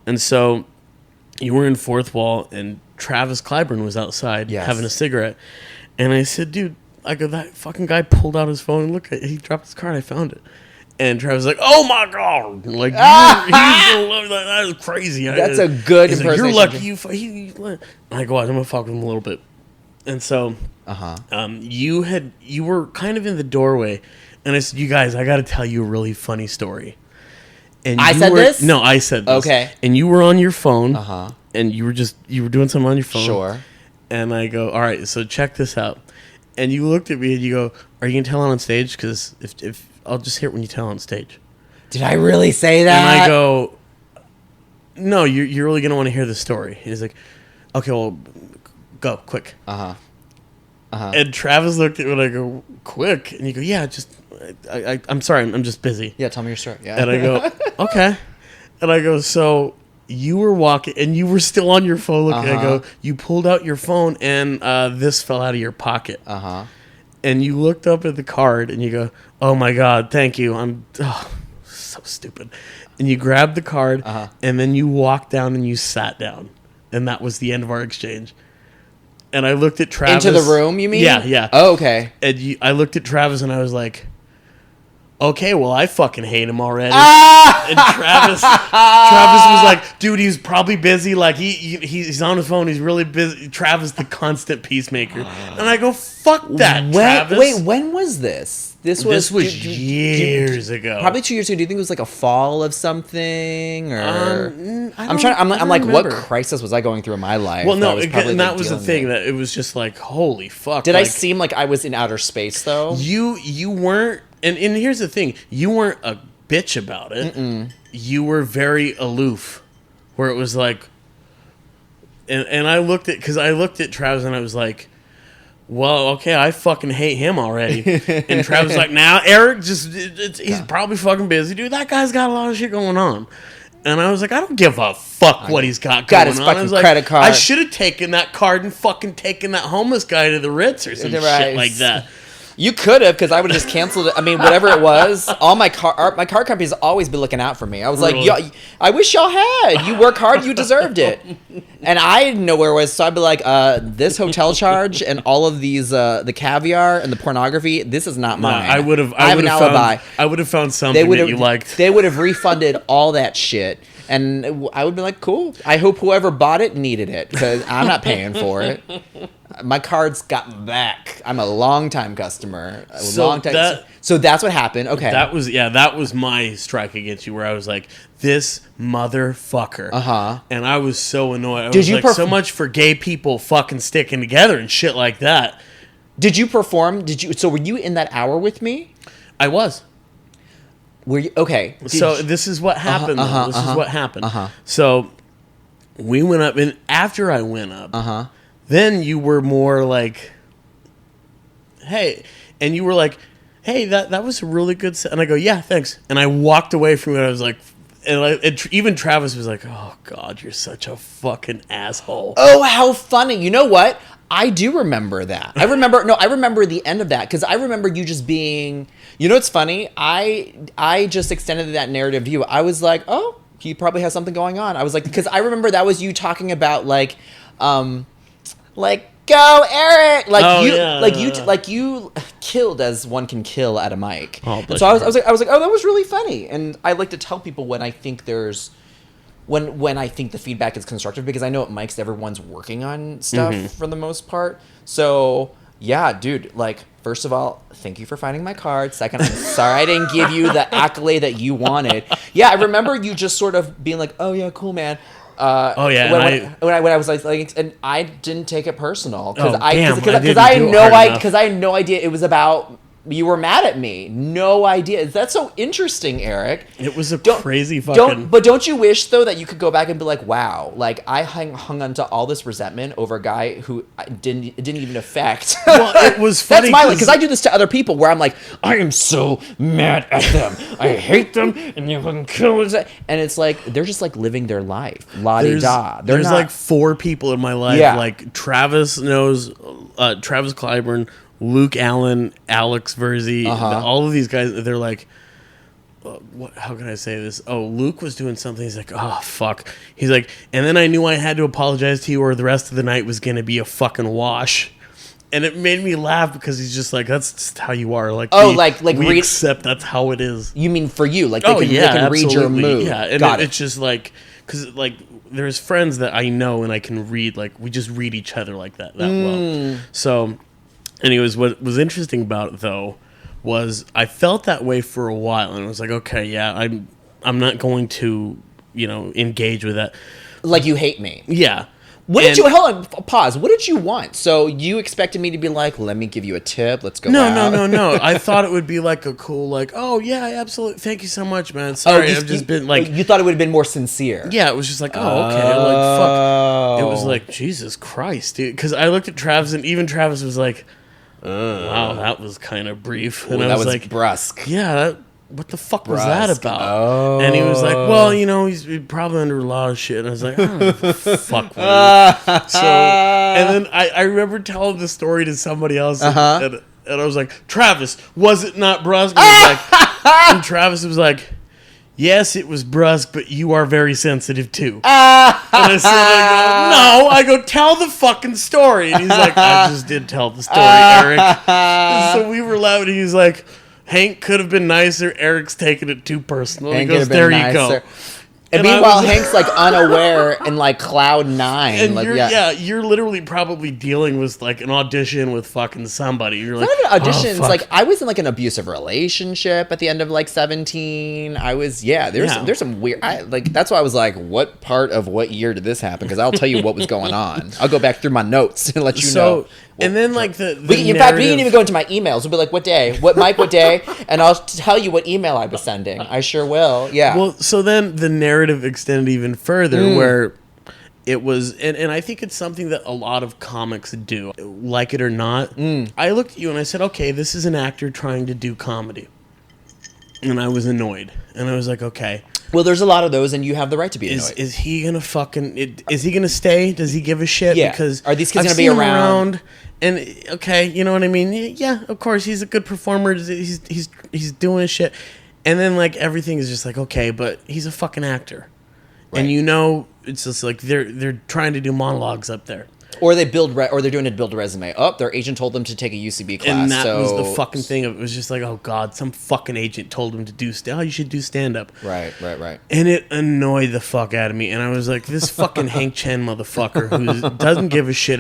And so you were in fourth wall, and Travis Clyburn was outside having a cigarette. And I said, "Dude," I go, "that fucking guy pulled out his phone, and look, he dropped his card, I found it." And Travis was like, "Oh my God." Like, that is crazy. That's a good he's like, impersonation. "You're lucky and I go, "I'm going to fuck with him a little bit." And so you were kind of in the doorway, and I said, "You guys, I got to tell you a really funny story." And I said this? No, I said this. Okay. And you were on your phone, and you were doing something on your phone. Sure. And I go, "All right, so check this out." And you looked at me and you go, "Are you going to tell on stage? Because if I'll just hear it when you tell on stage." Did I really say that? And I go, "No, you're really going to want to hear the story." And he's like, "Okay, well, go, quick." And Travis looked at me and I go, "Quick?" And you go, "Yeah, just, I'm sorry, I'm just busy." Yeah, tell me your story. Yeah. And I go, "Okay." And I go, "So you were walking and you were still on your phone looking." I go, "You pulled out your phone and this fell out of your pocket." And you looked up at the card and you go, "Oh my God, thank you. I'm so stupid." And you grabbed the card and then you walked down and you sat down. And that was the end of our exchange. And I looked at Travis. Into the room, you mean? Yeah, yeah. Oh, okay. And I looked at Travis and I was like, "Okay, well, I fucking hate him already." And Travis was like, "Dude, he's probably busy. Like he's on his phone. He's really busy." Travis, the constant peacemaker. And I go, "Fuck that, Travis." Wait, when was this? This was years ago. Probably 2 years ago. Do you think it was like a fall of something, or I'm I like, what remember. crisis was I going through in my life? Well, no, and that was the thing. That it was just like, holy fuck. Did I seem like I was in outer space though? You weren't. And here's the thing. You weren't a bitch about it. You were very aloof, where it was like, and I looked at Travis and I was like, "Well, okay, I fucking hate him already." And Travis was like, "Now, Eric, he's probably fucking busy, dude. That guy's got a lot of shit going on." And I was like, "I don't give a fuck what he's got going his on." fucking I was like, credit card. I should have taken that card and fucking taken that homeless guy to the Ritz or some shit like that. You could have, because I would have just canceled it. I mean, whatever it was, all my car company's always been looking out for me. I was like, "Yo, I wish y'all had. You work hard, you deserved it." And I didn't know where it was, so I'd be like, "This hotel charge and all of these, the caviar and the pornography, this is not mine." I would have an alibi. I would have found something that you liked. They would have refunded all that shit. And I would be like, "Cool. I hope whoever bought it needed it, because I'm not paying for it." My card's got back. I'm a long-time customer. So that's what happened. Okay. That was my strike against you, where I was like, "This motherfucker." And I was so annoyed. I was like, so much for gay people fucking sticking together and shit like that. Did you perform? So were you in that hour with me? I was. Were you okay? This is what happened. This is what happened. So we went up, and after I went up, then you were more like, "Hey," and you were like, "Hey, that was a really good set." And I go, "Yeah, thanks." And I walked away from it. I was like, even Travis was like, "Oh God, you're such a fucking asshole." Oh, how funny! You know what? I do remember that. I remember the end of that because I remember you just being, you know, what's funny? I just extended that narrative to you. I was like, oh, he probably has something going on. I was like, because I remember that was you talking about like go Eric, like you killed as one can kill at a mic. Oh, and so I was like, oh, that was really funny. And I like to tell people when I think there's. When I think the feedback is constructive, because I know at mics everyone's working on stuff for the most part. So yeah, dude, like, first of all, thank you for finding my card. Second, I'm sorry I didn't give you the accolade that you wanted. Yeah, I remember you just sort of being like, oh yeah, cool, man. When I was like, and I didn't take it personal because I had no idea it was about. You were mad at me. No idea. That's so interesting, Eric. It was crazy fucking... But don't you wish, though, that you could go back and be like, wow, like, I hung onto all this resentment over a guy who it didn't even affect. Well, it was funny. That's because I do this to other people where I'm like, I am so mad at them. I hate them, and you can kill them. And it's like, they're just, like, living their life. La-di-da. There's like 4 people in my life. Yeah. Like, Travis knows... Travis Clyburn... Luke Allen, Alex Verzi, all of these guys, they're like, how can I say this? Oh, Luke was doing something. He's like, oh, fuck. He's like, and then I knew I had to apologize to you or the rest of the night was going to be a fucking wash. And it made me laugh because he's just like, that's just how you are. Like, we accept that's how it is. You mean for you? Like, they can read your mood. Yeah, and it's just like, because, like, there's friends that I know and I can read, like, we just read each other like that well. So... Anyways, what was interesting about it, though, was I felt that way for a while, and I was like, okay, yeah, I'm not going to, engage with that. Like you hate me. Yeah. Hold on, pause. What did you want? So you expected me to be like, let me give you a tip, let's go out? No. I thought it would be like a cool, like, oh, yeah, absolutely, thank you so much, man. Sorry, I've just been like... You thought it would have been more sincere. Yeah, it was just like, oh, okay, like, fuck. It was like, Jesus Christ, dude. Because I looked at Travis, and even Travis was like... wow, that was kind of brief. And I was like, brusque. Yeah, what the fuck was that about? Oh. And he was like, well, he's probably under a lot of shit. And I was like, oh, fuck. So, and then I remember telling the story to somebody else, and I was like, Travis, was it not brusque? And Travis was like, yes, it was brusque, but you are very sensitive too. And I said, I go, tell the fucking story. And he's like, I just did tell the story, Eric. And so we were laughing. He's like, Hank could have been nicer. Eric's taking it too personal. He goes, there you go. And meanwhile, Hank's like unaware in like cloud 9. And like, you're literally probably dealing with like an audition with fucking somebody. You're like, not even auditions. Like I was in like an abusive relationship at the end of like 17. I was there's some weird. That's why I was like, what part of what year did this happen? Because I'll tell you what was going on. I'll go back through my notes and let you know. And then like in fact, we didn't even go into my emails. We'll be like, what day? What Mike? What day? And I'll tell you what email I was sending. I sure will. Yeah. Well, so then the narrative extended even further where it was, and I think it's something that a lot of comics do, like it or not. I looked at you and I said, okay, this is an actor trying to do comedy. And I was annoyed. And I was like, okay. Well, there's a lot of those, and you have the right to be annoyed. Is he gonna is he gonna stay? Does he give a shit? Yeah. Because are these kids gonna be around? And okay, you know what I mean? Yeah, of course, he's a good performer. He's doing his shit. And then like everything is just like, okay, but he's a fucking actor. Right. And it's just like they're trying to do monologues up there. Or they're doing it to build a resume. Oh, their agent told them to take a UCB class. And that was the fucking thing. It was just like, oh God, some fucking agent told him to do you should do stand up. Right. And it annoyed the fuck out of me. And I was like, this fucking Hank Chen motherfucker who doesn't give a shit.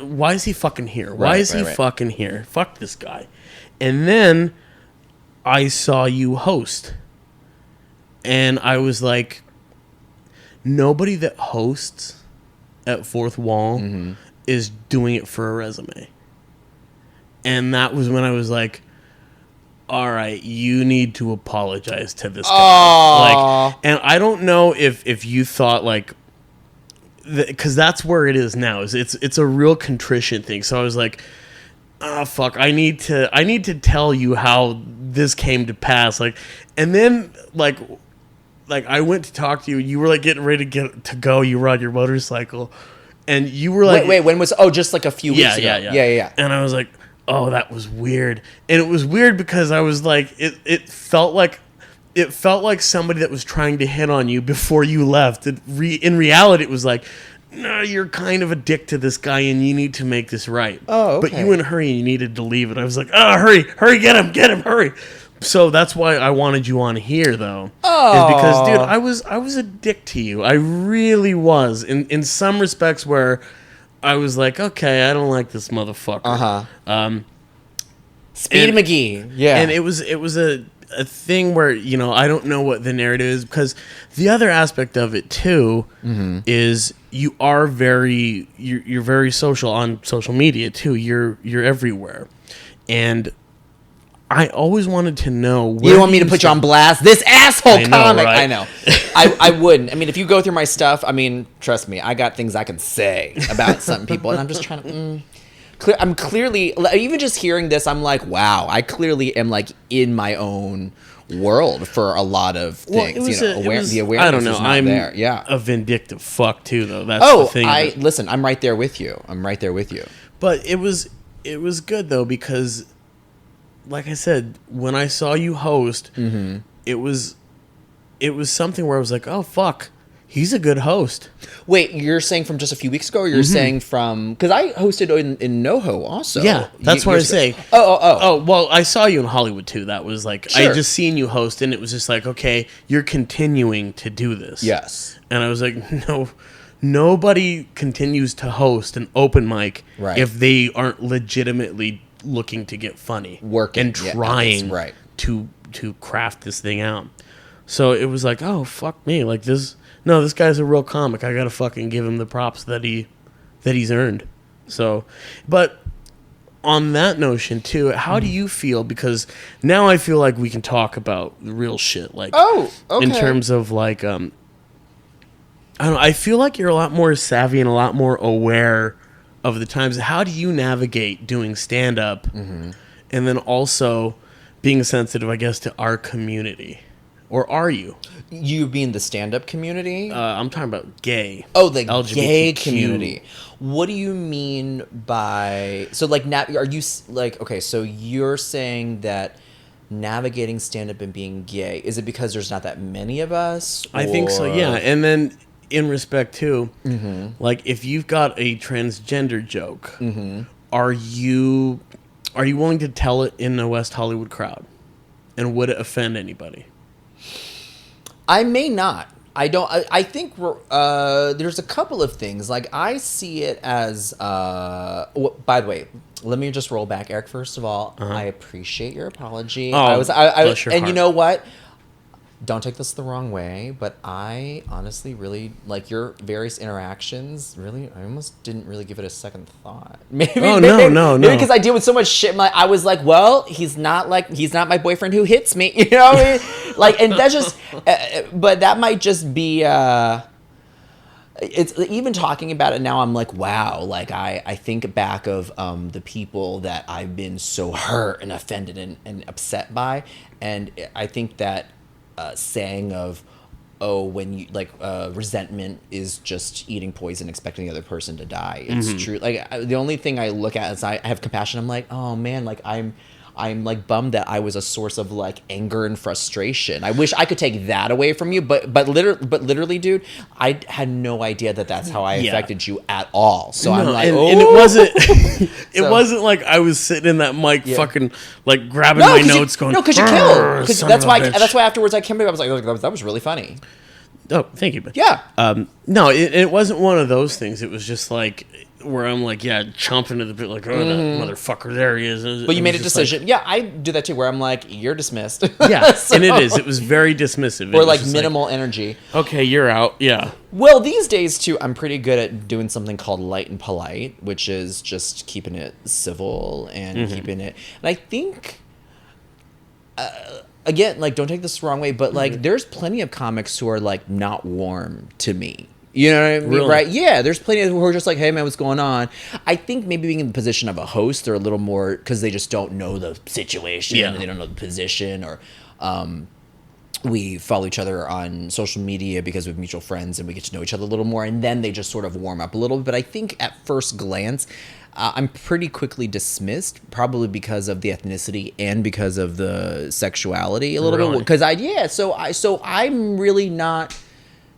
Why is he fucking here? Why is he fucking here? Fuck this guy. And then I saw you host. And I was like, nobody that hosts at Fourth Wall is doing it for a resume. And that was when I was like, all right, you need to apologize to this guy. And I don't know if you thought like, because that's where it is now. It's a real contrition thing. So I was like, oh fuck, I need to tell you how this came to pass. Like, and then like I went to talk to you. You were like getting ready to go. You were on your motorcycle, And you were like, wait, when was? Oh, just like a few weeks ago. Yeah. And I was like, oh, that was weird. And it was weird because I was like, it felt like somebody that was trying to hit on you before you left. In reality, it was like, no, you're kind of a dick to this guy, and you need to make this right. Oh, okay. But you in a hurry, and you needed to leave it. I was like, oh, hurry, get him, hurry. So that's why I wanted you on here, though. Oh, is because, dude, I was a dick to you. I really was. In some respects, where I was like, okay, I don't like this motherfucker. Speedy McGee. Yeah, and it was a thing where, you know, I don't know what the narrative is, because the other aspect of it too is you are you're very social on social media too. You're everywhere, and I always wanted to know. You don't want me to put you on blast? This asshole comic. Right? I know. I wouldn't. I mean, if you go through my stuff, I mean, trust me, I got things I can say about some people, and I'm just trying to. I'm clearly, even just hearing this, I'm like, wow, I clearly am like in my own world for a lot of things. The awareness I don't know. is not I'm there. Yeah. a vindictive fuck too, though. That's the thing. Listen, I'm right there with you. But it was good though, because, like I said, when I saw you host, it was something where I was like, oh fuck, he's a good host. Wait, you're saying from just a few weeks ago, or you're saying from, because I hosted in NoHo also. Yeah, that's what I was saying. Oh, well, I saw you in Hollywood too. That was like, Sure. I just seen you host, and it was just like, okay, you're continuing to do this. yes. And I was like, no, nobody continues to host an open mic if they aren't legitimately looking to get funny, Working. and trying right. to craft this thing out. So it was like, oh fuck me, like this. No, this guy's a real comic. I gotta fucking give him the props that he's earned. So, but on that notion too, how do you feel? Because now I feel like we can talk about the real shit. Like, Oh, okay. in terms of like, I don't know. I feel like you're a lot more savvy and a lot more aware of the times. How do you navigate doing stand up, and then also being sensitive, I guess, to our community? Or are you? You mean the stand-up community? I'm talking about gay. Oh, the LGBTQ. gay community. What do you mean by... So, like, are you... Like, okay, so you're saying that navigating stand-up and being gay, is it because there's not that many of us? I think so, yeah. And then, in respect, too, like, if you've got a transgender joke, are you willing to tell it in a West Hollywood crowd? And would it offend anybody? I may not. I don't. I think there's a couple of things. Like, I see it as. By the way, let me just roll back, Eric. First of all, I appreciate your apology. Oh, bless your and heart. You know what? Don't take this the wrong way, but I honestly really like your various interactions. Really, I almost didn't really give it a second thought. Maybe. No. Maybe because I deal with so much shit. I was like, well, he's not my boyfriend who hits me. You know what I mean? Like, and that's just. But that might just be. It's even talking about it now. I'm like, wow. Like, I think back of the people that I've been so hurt and offended and upset by, and I think that. Saying of, oh, when you like resentment is just eating poison, expecting the other person to die. It's true. Like, the only thing I look at is I have compassion. I'm like, oh man, like I'm like bummed that I was a source of like anger and frustration. I wish I could take that away from you, but literally, dude, I had no idea that that's how I affected you at all. So I'm like, and it wasn't. It wasn't like I was sitting in that mic, fucking like grabbing my notes, going. No, because you killed. That's why afterwards I came back. I was like, that was really funny. Oh, thank you. But yeah. No, it wasn't one of those things. It was just like. Where I'm like, chomping to the bit, like, oh, that motherfucker, there he is. But you made a decision. Like, I do that too, where I'm like, you're dismissed. Yeah, and it is. It was very dismissive. Or like minimal energy. Okay, you're out. Yeah. Well, these days too, I'm pretty good at doing something called light and polite, which is just keeping it civil and keeping it. And I think, again, like, don't take this the wrong way, but like, there's plenty of comics who are like not warm to me. You know what I mean? Really? Right? Yeah, there's plenty of who are just like, hey man, what's going on? I think maybe being in the position of a host, they're a little more, because they just don't know the situation, and they don't know the position, or we follow each other on social media because we have mutual friends and we get to know each other a little more, and then they just sort of warm up a little bit. But I think at first glance, I'm pretty quickly dismissed, probably because of the ethnicity and because of the sexuality a little bit. Because so I'm really not.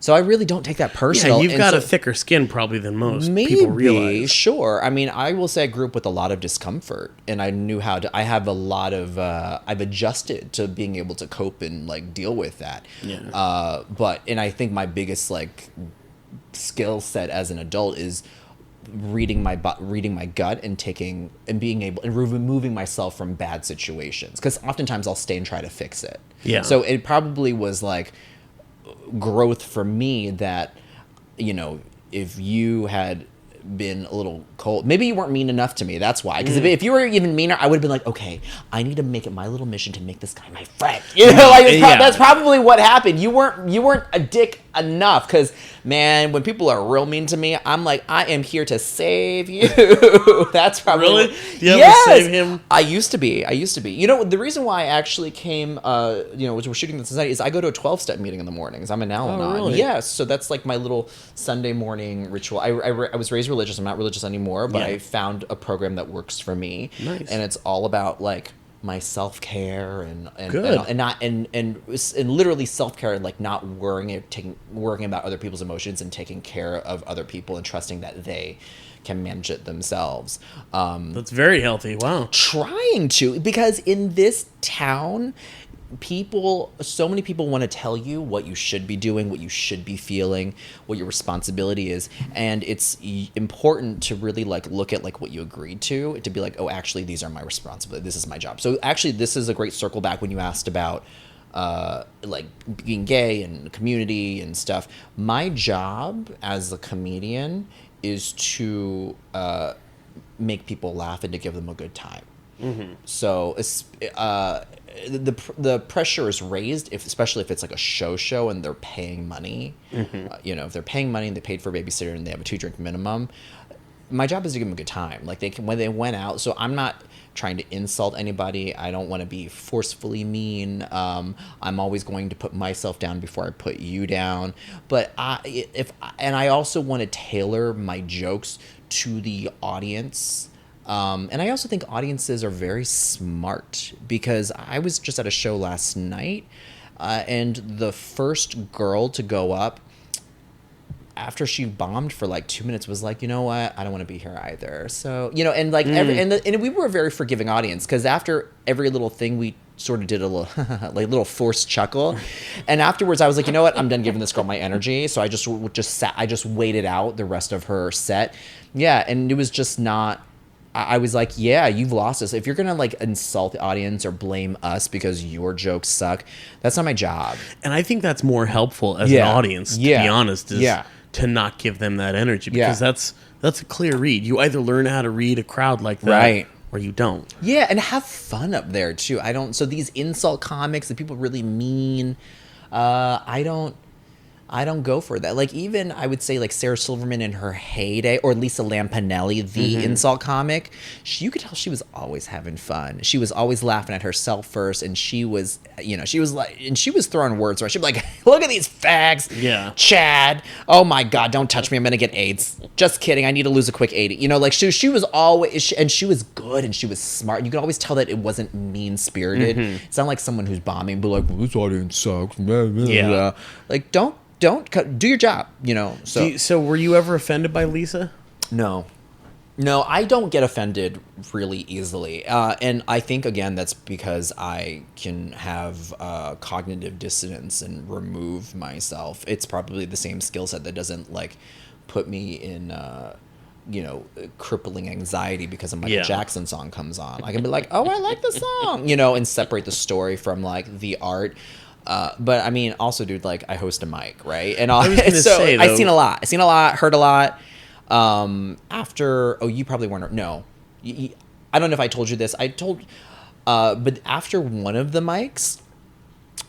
So I really don't take that personal. Yeah, you've got a thicker skin probably than most people realize. Sure. I mean, I will say I grew up with a lot of discomfort, and I knew how to. I have a lot of. I've adjusted to being able to cope and like deal with that. Yeah. And I think my biggest like skill set as an adult is reading my gut and being able and removing myself from bad situations, because oftentimes I'll stay and try to fix it. Yeah. So it probably was like growth for me that, you know, if you had been a little cold, maybe you weren't mean enough to me, that's why. Because if you were even meaner, I would have been like, okay, I need to make it my little mission to make this guy my friend, you know, like that's probably what happened. You weren't a dick enough, because man, when people are real mean to me, I'm like, I am here to save you. That's probably Really? Do you ever save him? I used to be. You know, the reason why I actually came, we're shooting this tonight, is I go to a 12-step meeting in the mornings. I'm an Al-Anon. Oh, really? Yes, so that's like my little Sunday morning ritual. I was raised religious. I'm not religious anymore, but I found a program that works for me. Nice. And it's all about like my self-care and Good. and literally self-care, and like not worrying about other people's emotions and taking care of other people and trusting that they can manage it themselves. That's very healthy. Wow. Trying to, because in this town, so many people want to tell you what you should be doing, what you should be feeling, what your responsibility is, and it's important to really like look at like what you agreed to be like, oh, actually these are my responsibility, this is my job. So actually this is a great circle back when you asked about like being gay and community and stuff. My job as a comedian is to make people laugh and to give them a good time. Mm-hmm. So the pressure is raised, especially if it's like a show and they're paying money. Mm-hmm. If they're paying money and they paid for a babysitter and they have a 2-drink minimum, my job is to give them a good time. Like when they went out. So I'm not trying to insult anybody. I don't want to be forcefully mean. I'm always going to put myself down before I put you down. But I also want to tailor my jokes to the audience. And I also think audiences are very smart, because I was just at a show last night, and the first girl to go up, after she bombed for like 2 minutes, was like, you know what, I don't want to be here either. So, and like and we were a very forgiving audience, because after every little thing we sort of did a little like little forced chuckle, and afterwards I was like, you know what, I'm done giving this girl my energy. So I just waited out the rest of her set. Yeah, and it was just not. I was like, yeah, you've lost us. If you're going to like insult the audience or blame us because your jokes suck, that's not my job. And I think that's more helpful as an audience, to be honest, is to not give them that energy, because that's a clear read. You either learn how to read a crowd like that, right, or you don't. Yeah, and have fun up there too. So these insult comics that people really mean, I don't go for that. Like, even I would say like Sarah Silverman in her heyday, or Lisa Lampanelli, the insult comic, you could tell she was always having fun. She was always laughing at herself first, and she was throwing words around. She'd be like, look at these fags. Yeah. Chad. Oh my God, don't touch me. I'm going to get AIDS. Just kidding. I need to lose a quick 80. Like she was always, and she was good and she was smart. And you could always tell that it wasn't mean spirited. It's not like someone who's bombing, but like, well, this audience sucks. Yeah. Like, don't do your job, So were you ever offended by Lisa? No, I don't get offended really easily, and I think again that's because I can have cognitive dissonance and remove myself. It's probably the same skill set that doesn't like put me in crippling anxiety because a Michael Jackson song comes on. I can be like, oh, I like the song, and separate the story from like the art. But I mean, also, dude, like I host a mic, right? And I was gonna say, though, I've seen a lot, heard a lot. You probably weren't. No, I don't know if I told you this. But after one of the mics,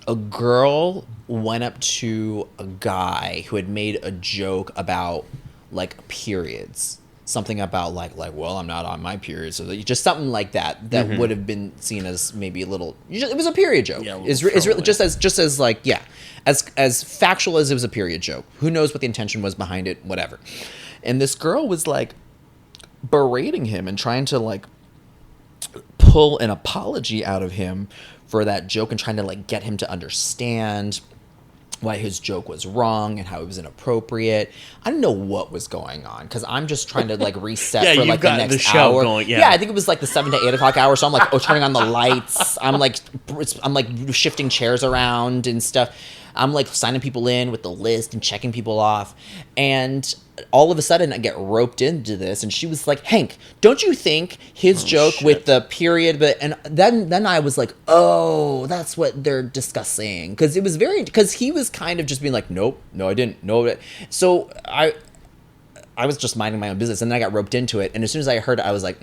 a girl went up to a guy who had made a joke about like periods. something about like well, I'm not on my period, so just something like that would have been seen as maybe a little. It was a period joke. Yeah, It's really just as like as factual as it was a period joke. Who knows what the intention was behind it? Whatever. And this girl was like berating him and trying to like pull an apology out of him for that joke and trying to like get him to understand why his joke was wrong and how it was inappropriate. I don't know what was going on because I'm just trying to like reset for like the next hour. Yeah, I think it was like the 7 to 8 o'clock hour. So I'm like, turning on the lights. I'm like shifting chairs around and stuff. I'm like signing people in with the list and checking people off. And all of a sudden I get roped into this. And she was like, Hank, don't you think his joke with the period? And then I was like, oh, that's what they're discussing. Because he was kind of just being like, nope, no, I didn't. No. So I was just minding my own business, and then I got roped into it. And as soon as I heard it, I was like,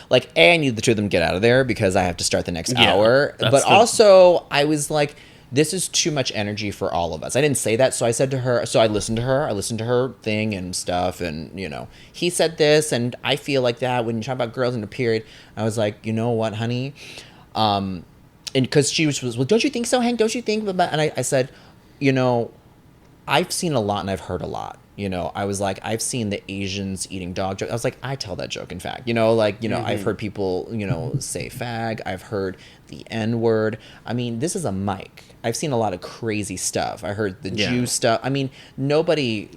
Like, I need the two of them to get out of there because I have to start the next hour. But also, I was like, this is too much energy for all of us. I didn't say that, so I said to her, so I listened to her thing and stuff, and, you know, he said this, and I feel like that when you talk about girls in a period. I was like, you know what, honey? And because she was, well, don't you think so, Hank? Don't you think? And I said, you know, I've seen a lot and I've heard a lot. You know, I was like, I've seen the Asians eating dog joke. I was like, I tell that joke, in fact. You know, like, you know, I've heard people, you know, say fag. I've heard the N-word. I mean, this is a mic. I've seen a lot of crazy stuff. I heard the Jew stuff. I mean, nobody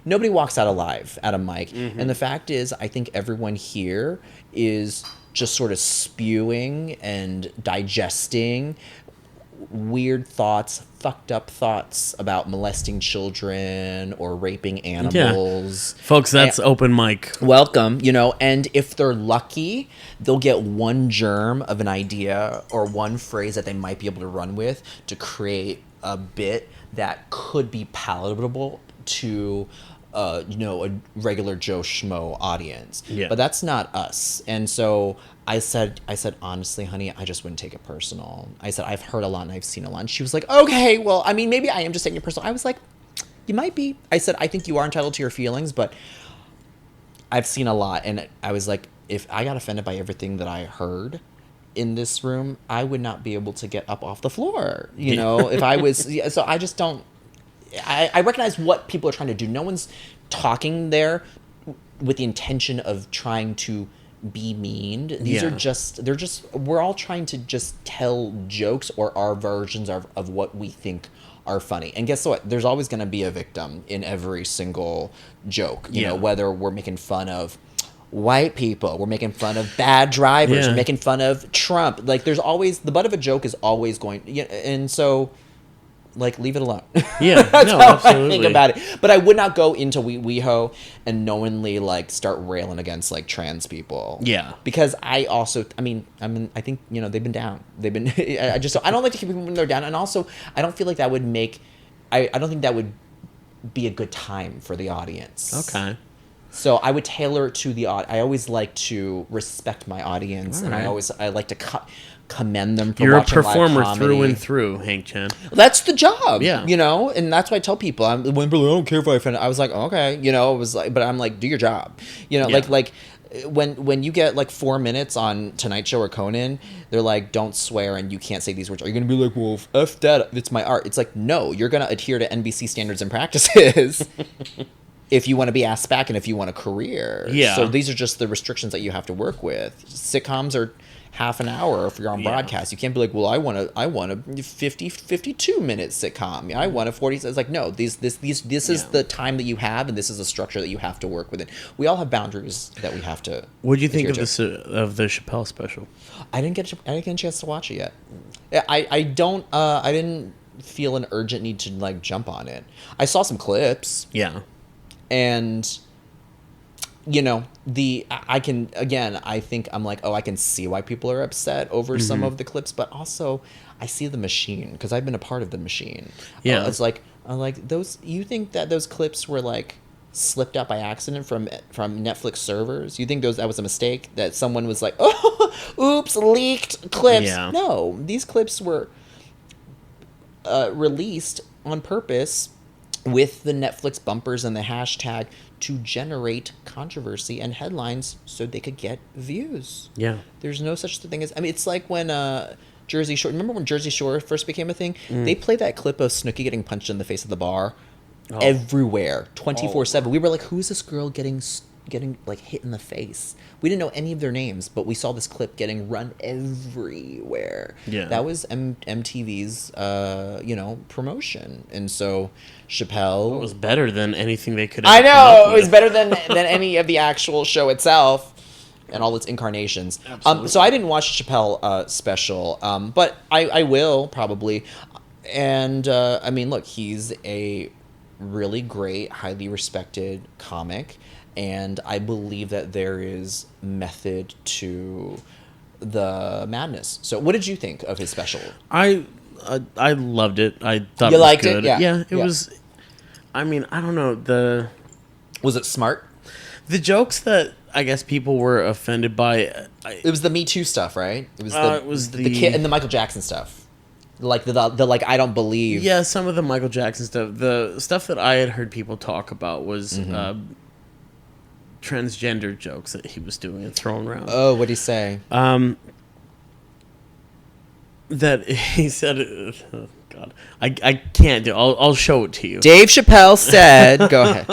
walks out alive at a mic. And the fact is, I think everyone here is just sort of spewing and digesting weird thoughts, fucked up thoughts about molesting children or raping animals. Yeah. Folks, that's open mic. Welcome, you know, and if they're lucky, they'll get one germ of an idea or one phrase that they might be able to run with to create a bit that could be palatable to you know, a regular Joe Schmo audience. Yeah. But that's not us. And so I said, honestly, honey, I just wouldn't take it personal. I said, I've heard a lot and I've seen a lot. And she was like, okay, well, I mean, maybe I am just taking it personal. I was like, you might be. I said, I think you are entitled to your feelings, but I've seen a lot. And I was like, if I got offended by everything that I heard in this room, I would not be able to get up off the floor. You know, if I was, so I just don't, I recognize what people are trying to do. No one's talking there with the intention of trying to be mean. These are just, we're all trying to just tell jokes or our versions of what we think are funny. And guess what? There's always going to be a victim in every single joke. You know, whether we're making fun of white people, we're making fun of bad drivers, we're making fun of Trump. Like, there's always, the butt of a joke is always going, and so, like, leave it alone. Yeah, That's no, how absolutely. I think about it. But I would not go into WeHo and knowingly, like, start railing against, like, trans people. Yeah. Because I also, I think, you know, they've been down. They've been, I don't like to keep people when they're down. And also, I don't feel like that would make, I don't think that would be a good time for the audience. Okay. So I would tailor it to the audience. I always like to respect my audience. All And right. I like to commend them for You're a watching live performer comedy. through and through, Hank Chen. That's the job, Yeah. you know, and that's why I tell people, I don't care if I offend. I was like, okay, you know, it was like, but I'm like, do your job, you know, Yeah. like when you get like 4 minutes on Tonight Show or Conan, they're like, don't swear and you can't say these words. Are you gonna be like, well, F that, it's my art? It's like, no, you're gonna adhere to NBC standards and practices. If you want to be asked back and if you want a career. Yeah. So these are just the restrictions that you have to work with. Sitcoms are half an hour if you're on broadcast. You can't be like, well, I want a 52 minute sitcom. I want a 40. It's like, no, this is the time that you have, and this is a structure that you have to work within. We all have boundaries that we have to. What do you think of adhere to. this of the Chappelle special? I didn't get a chance to watch it yet. I didn't feel an urgent need to like jump on it. I saw some clips. Yeah. And, you know, I think I'm like, oh, I can see why people are upset over some of the clips, but also I see the machine because I've been a part of the machine. Yeah. It's like, I'm like, those, you think that those clips were like slipped out by accident from Netflix servers? You think that was a mistake that someone was like, oh, oops, leaked clips? Yeah. No, these clips were released on purpose with the Netflix bumpers and the hashtag to generate controversy and headlines so they could get views. Yeah. There's no such thing as, I mean, it's like when Jersey Shore, remember when Jersey Shore first became a thing? They played that clip of Snooki getting punched in the face at the bar everywhere, 24/7. We were like, who's this girl getting like hit in the face? We didn't know any of their names, but we saw this clip getting run everywhere. Yeah. That was MTV's, promotion. And so Chappelle... It was better than anything they could I have come know! up It was with. better than any of the actual show itself and all its incarnations. So I didn't watch the Chappelle special, but I will probably. And, I mean, look, he's a really great, highly respected comic. And I believe that there is method to the madness. So what did you think of his special? I loved it. I thought You it was liked it? good. Yeah. It was. I mean, I don't know, Was it smart? the jokes that I guess people were offended by. It was the Me Too stuff, right? It was it was the kid and the Michael Jackson stuff. Like the like I don't believe. Yeah, some of the Michael Jackson stuff. The stuff that I had heard people talk about was transgender jokes that he was doing and throwing around. Oh, what'd he say? That he said, oh God, I can't do. I'll show it to you. Dave Chappelle said, "Go ahead."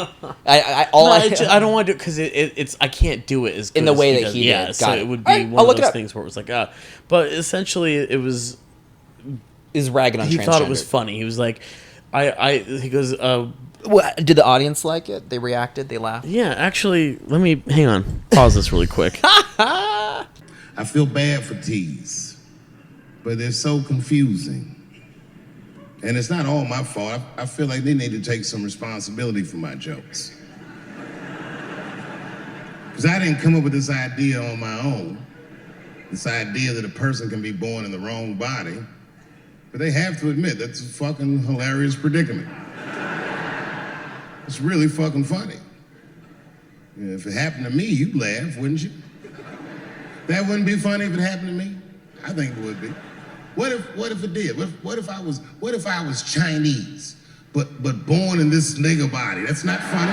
I don't want to do it because it's I can't do it as good In the as way he that does. he did. Yeah, Got so it. it would All be right, one I'll of look it those up. things where it was like but essentially it was. is ragging on He transgender. thought it was funny. He was like, he goes, Did the audience like it? They reacted. They laughed. yeah, actually, let me hang on. Pause this really quick. I feel bad for teas, but they're so confusing. And it's not all my fault. I feel like they need to take some responsibility for my jokes. Because I didn't come up with this idea on my own. This idea that a person can be born in the wrong body. But they have to admit, that's a fucking hilarious predicament. It's really fucking funny. You know, if it happened to me, you'd laugh, wouldn't you? That wouldn't be funny if it happened to me? I think it would be. What if it did? What if I was Chinese, but born in this nigga body? That's not funny.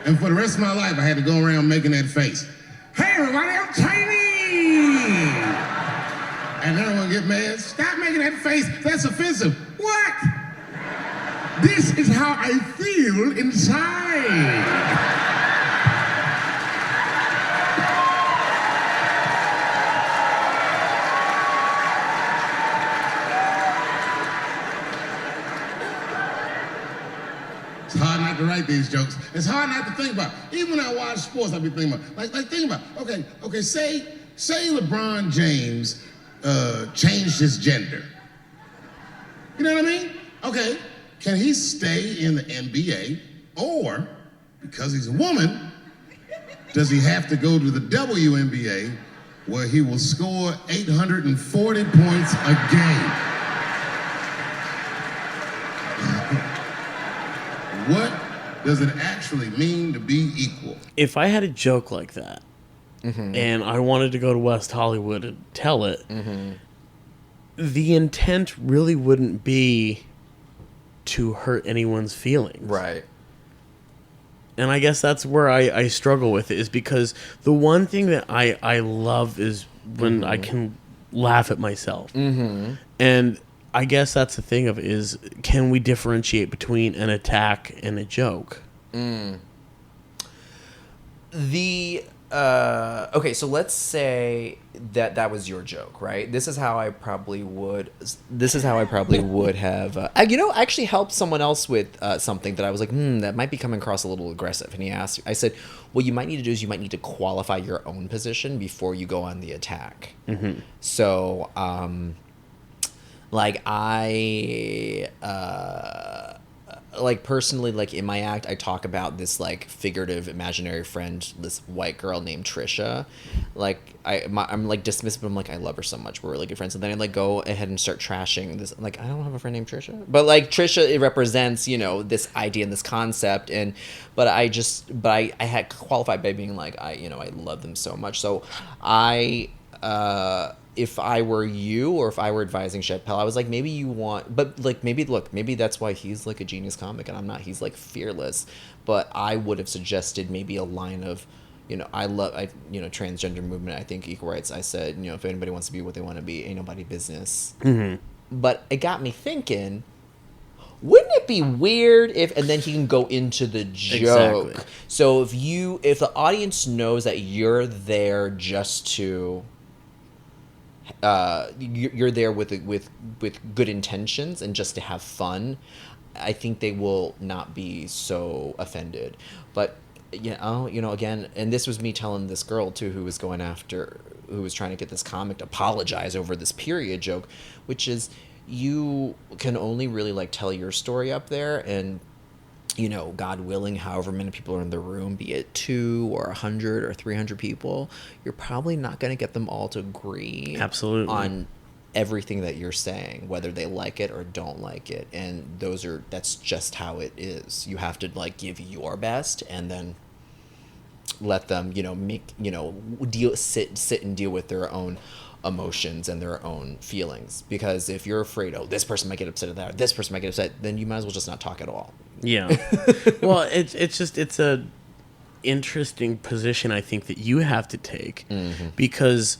And for the rest of my life, I had to go around making that face. Hey everybody, I'm Chinese! And everyone get mad. Stop making that face. That's offensive. What? This is how I feel inside. It's hard not to write these jokes. It's hard not to think about. Even when I watch sports, I be thinking about, like think about, okay, say LeBron James changed his gender. You know what I mean? Okay, can he stay in the NBA, or, because he's a woman, does he have to go to the WNBA where he will score 840 points a game? What does it actually mean to be equal? If I had a joke like that, and I wanted to go to West Hollywood and tell it, the intent really wouldn't be to hurt anyone's feelings. Right. And I guess that's where I struggle with it, is because the one thing that I love is when I can laugh at myself. And I guess that's the thing of it, is, can we differentiate between an attack and a joke? Okay, so let's say that was your joke, right? This is how I probably would have actually helped someone else with something that I was like, that might be coming across a little aggressive. And I said, what you might need to do is you might need to qualify your own position before you go on the attack. So like personally, like in my act, I talk about this like figurative imaginary friend, this white girl named Trisha. Like I'm like dismissive, but I'm like, I love her so much, we're really good friends. And then I like go ahead and start trashing this. Like, I don't have a friend named Trisha, but like Trisha, it represents, this idea and this concept. And but I had qualified by being like, I love them so much. So I if I were you, or if I were advising Chappelle, I was like, maybe you want, but like, maybe that's why he's like a genius comic and I'm not. He's like fearless. But I would have suggested maybe a line of, transgender movement. I think equal rights. I said, if anybody wants to be what they want to be, ain't nobody business. Mm-hmm. But it got me thinking, wouldn't it be weird if, and then he can go into the joke. Exactly. So if the audience knows that you're there just to, you're there with good intentions and just to have fun, I think they will not be so offended. But again, and this was me telling this girl too, who was trying to get this comic to apologize over this period joke, which is, you can only really like tell your story up there, and God willing, however many people are in the room, be it 2 or 100 or 300 people, you're probably not going to get them all to agree Absolutely. on everything that you're saying, whether they like it or don't like it. And that's just how it is. You have to like give your best and then let them, sit and deal with their own emotions and their own feelings. Because if you're afraid, this person might get upset at that, or this person might get upset, then you might as well just not talk at all. Yeah. Well, it's a interesting position, I think, that you have to take, because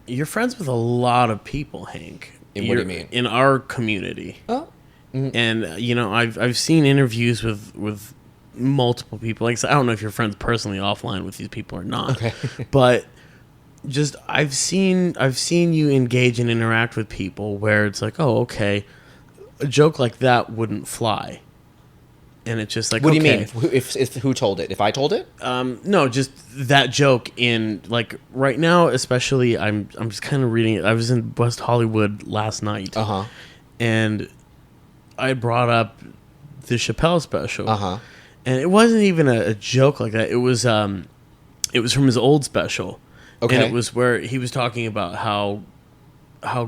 you're friends with a lot of people, Hank. And what do you mean? In our community. Oh. Mm-hmm. And I've seen interviews with multiple people. Like I said, I don't know if you're friends personally offline with these people or not. Okay. But just I've seen you engage and interact with people where it's like, oh, okay, a joke like that wouldn't fly. And it's just like, what do okay. you mean? If who told it? If I told it? No, just that joke. In like right now, especially, I'm just kind of reading it. I was in West Hollywood last night, and I brought up the Chappelle special, and it wasn't even a joke like that. It was from his old special, and it was where he was talking about how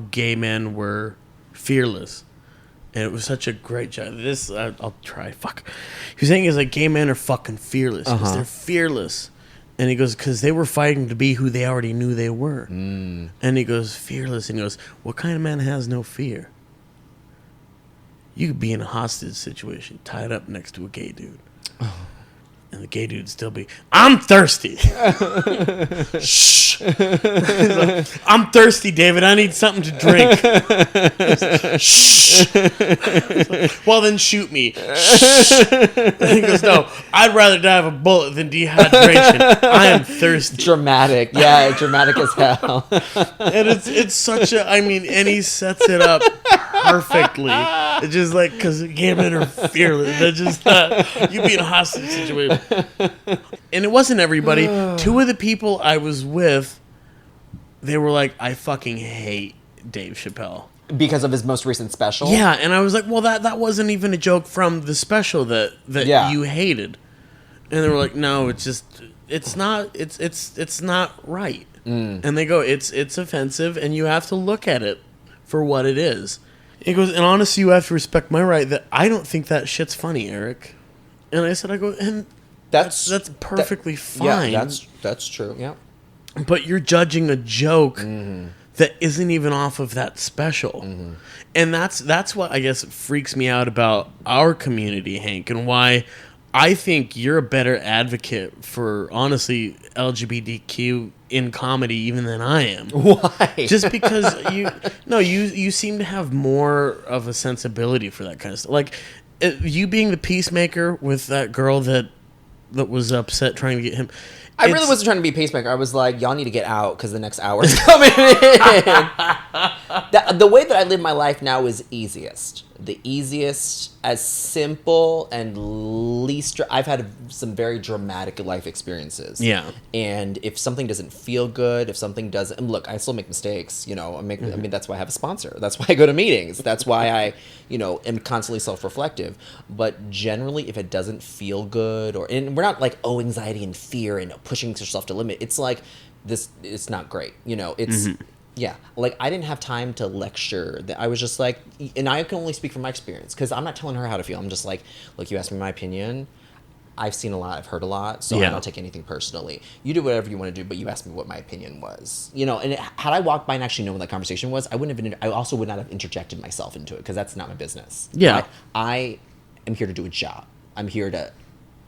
gay men were fearless. And it was such a great joke. I'll try. Fuck. He was saying is like gay men are fucking fearless. 'Cause they're fearless. And he goes, because they were fighting to be who they already knew they were. And he goes, fearless. And he goes, what kind of man has no fear? You could be in a hostage situation, tied up next to a gay dude. And the gay dude still be, I'm thirsty. Shh. Like, I'm thirsty, David. I need something to drink. Shh. Like, well, then shoot me. Shh. And he goes, no, I'd rather die of a bullet than dehydration. I am thirsty. Dramatic. Yeah, dramatic as hell. And it's such a, and he sets it up perfectly. It's just like, because gay men are fearless. They're just you be in a hostage situation. And it wasn't everybody. 2 of the people I was with, they were like, I fucking hate Dave Chappelle. Because of his most recent special? Yeah, and I was like, well, that wasn't even a joke from the special that you hated. And they were like, no, it's not right. And they go, it's offensive, and you have to look at it for what it is. He goes, and honestly, you have to respect my right that I don't think that shit's funny, Eric. And I said, and that's perfectly fine. Yeah, that's true. Yeah. But you're judging a joke that isn't even off of that special. And that's what I guess freaks me out about our community, Hank, and why I think you're a better advocate for, honestly, LGBTQ in comedy even than I am. Why? Just because you seem to have more of a sensibility for that kind of stuff. Like, you being the peacemaker with that girl that was upset trying to get him. I really wasn't trying to be a pacemaker. I was like, y'all need to get out because the next hour is coming in. The way that I live my life now is easiest. The easiest, as simple and least... I've had some very dramatic life experiences. Yeah. And if something doesn't feel good, if something doesn't... And look, I still make mistakes, I mean, that's why I have a sponsor. That's why I go to meetings. That's why I, am constantly self-reflective. But generally, if it doesn't feel good, and we're not like, anxiety and fear and pushing yourself to limit. It's like, it's not great. It's... Yeah, like I didn't have time to lecture. I was just like, and I can only speak from my experience because I'm not telling her how to feel. I'm just like, look, you asked me my opinion. I've seen a lot, I've heard a lot, so I don't take anything personally. You do whatever you want to do, but you asked me what my opinion was. You know, and had I walked by and actually known what that conversation was, I wouldn't have been. I also would not have interjected myself into it because that's not my business. Yeah. I am here to do a job. I'm here to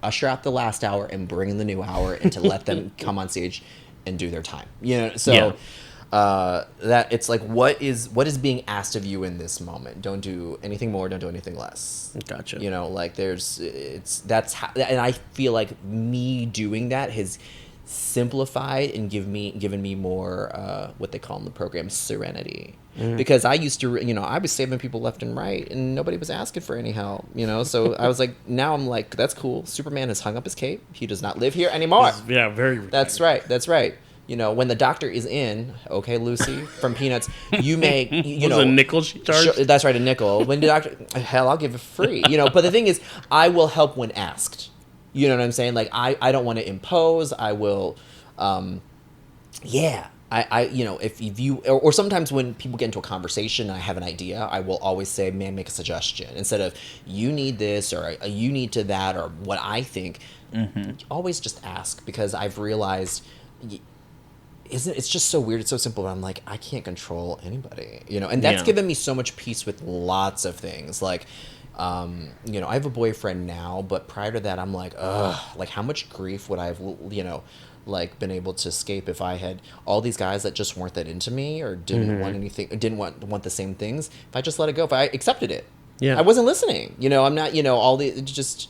usher out the last hour and bring in the new hour and to let them come on stage and do their time. You know, so that it's like what is being asked of you in this moment. Don't do anything more, don't do anything less. Gotcha. You know, like that's how, and I feel like me doing that has simplified and given me more what they call in the program serenity. Because I used to, you know, I was saving people left and right and nobody was asking for any help, you know. So I was like, now I'm like, that's cool. Superman has hung up his cape. He does not live here anymore. Yeah, very. That's right. You know, when the doctor is in, okay, Lucy from Peanuts, you make, you know, a nickel she charged. That's right, a nickel. When the doctor, hell, I'll give it free. You know, but the thing is, I will help when asked. You know what I'm saying? Like I don't want to impose. I will, I you know, if you or sometimes when people get into a conversation and I have an idea, I will always say, man, make a suggestion instead of you need this or you need to that or what I think. Always just ask, because I've realized. It's just so weird. It's so simple. But I'm like, I can't control anybody, you know, and that's given me so much peace with lots of things. Like, you know, I have a boyfriend now, but prior to that, I'm like, ugh, like how much grief would I have, you know, like been able to escape if I had all these guys that just weren't that into me or didn't want anything, didn't want the same things. If I just let it go, if I accepted it, I wasn't listening. You know, I'm not. You know, all the just.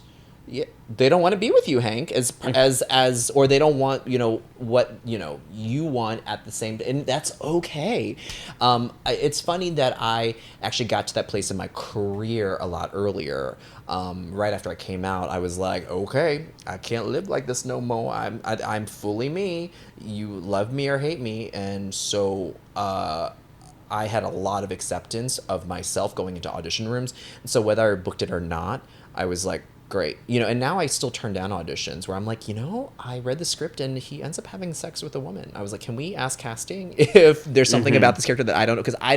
Yeah, they don't want to be with you, Hank, as or they don't want, you know, what, you know, you want at the same, and that's okay. It's funny that I actually got to that place in my career a lot earlier. Right after I came out, I was like, okay, I can't live like this no more. I'm fully me. You love me or hate me, and so I had a lot of acceptance of myself going into audition rooms. And so whether I booked it or not, I was like, great. You know, and now I still turn down auditions where I'm like, you know, I read the script and he ends up having sex with a woman. I was like, can we ask casting if there's something about this character that I don't know? Because I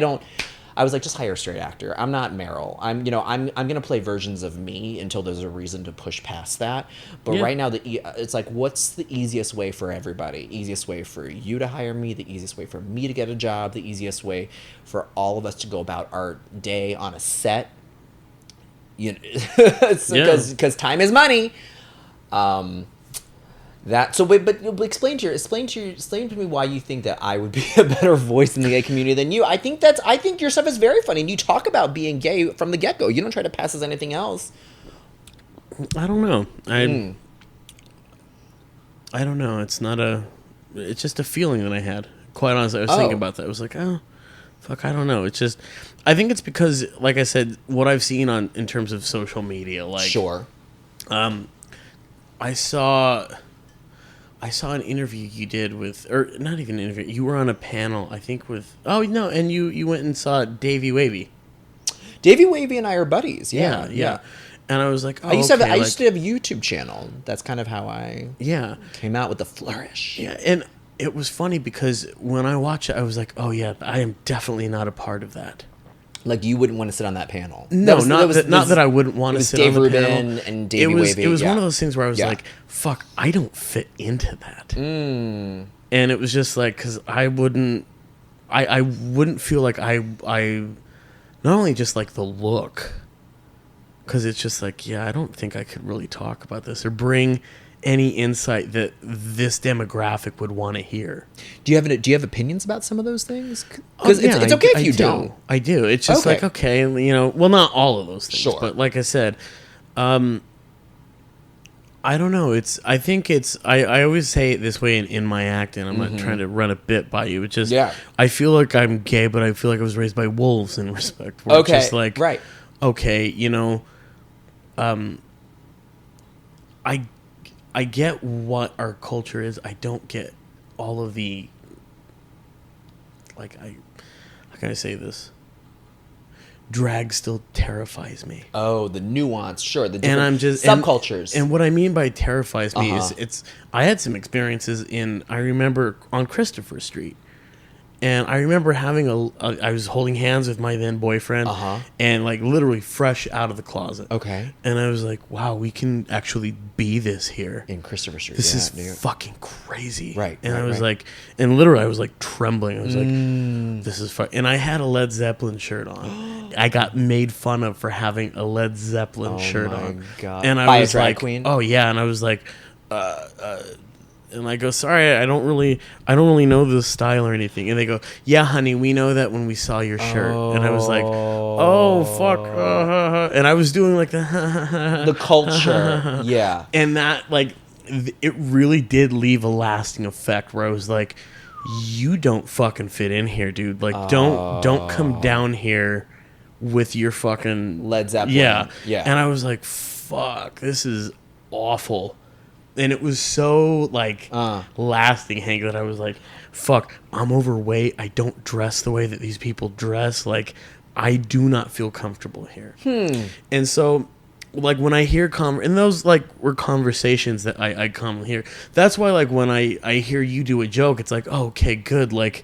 was like, just hire a straight actor. I'm not Meryl. I'm going to play versions of me until there's a reason to push past that. But right now, it's like, what's the easiest way for everybody? Easiest way for you to hire me, the easiest way for me to get a job, the easiest way for all of us to go about our day on a set. You know, because time is money. But explain to me why you think that I would be a better voice in the gay community than you. I think your stuff is very funny, and you talk about being gay from the get-go. You don't try to pass as anything else. I don't know. I don't know. It's just a feeling that I had. Quite honestly, I was thinking about that. I was like, oh, fuck, I don't know. It's just, I think it's because, like I said, what I've seen in terms of social media, like, sure. I saw an interview you did with, or not even an interview. You were on a panel, I think, with. Oh no, and you went and saw Davey Wavy. Davey Wavy and I are buddies. Yeah. And I was like, oh, I used to have a YouTube channel. That's kind of how I came out with the flourish. Yeah, and it was funny because when I watched it, I was like, oh yeah, I am definitely not a part of that. Like, you wouldn't want to sit on that panel. No, not that I wouldn't want to sit on the panel. Dave Rubin and Davey Wavy. It was one of those things where I was like, fuck, I don't fit into that. And it was just like, because I wouldn't feel like I not only just like the look, because it's just like, yeah, I don't think I could really talk about this or bring any insight that this demographic would want to hear. Do you have opinions about some of those things? Because it's okay if you don't. I do. It's just like, okay, you know, well, not all of those things, sure. But like I said, I don't know. I always say it this way in my acting. I'm not trying to run a bit by you. It's just, I feel like I'm gay, but I feel like I was raised by wolves in respect. Where it's just like, right. Okay, you know, I get what our culture is. I don't get all of the, like, how can I say this? Drag still terrifies me. Oh, the nuance, sure. The different subcultures. And what I mean by terrifies me is I had some experiences I remember on Christopher Street. And I remember having I was holding hands with my then boyfriend, and like literally fresh out of the closet. Okay. And I was like, wow, we can actually be this here In Christopher Street. this is New York. fucking crazy. Right, And right, I was right. like, and literally I was like trembling. I was like, this is fun. And I had a Led Zeppelin shirt on. I got made fun of for having a Led Zeppelin shirt my on. God. And I By a was drag like, queen? oh yeah. And I was like, and I go, sorry, I don't really know this style or anything. And they go, yeah, honey, we know that when we saw your shirt. And I was like, oh, fuck. And I was doing like The culture. Yeah. and that, like, it really did leave a lasting effect where I was like, you don't fucking fit in here, dude. Like, don't come down here with your fucking Led Zeppelin. Yeah. Yeah. And I was like, fuck, this is awful. And it was so, like, lasting, Hank, that I was like, fuck, I'm overweight. I don't dress the way that these people dress. Like, I do not feel comfortable here. And so, like, when I hear and those, like, were conversations that I commonly hear. That's why, like, when I hear you do a joke, it's like, oh, okay, good. Like,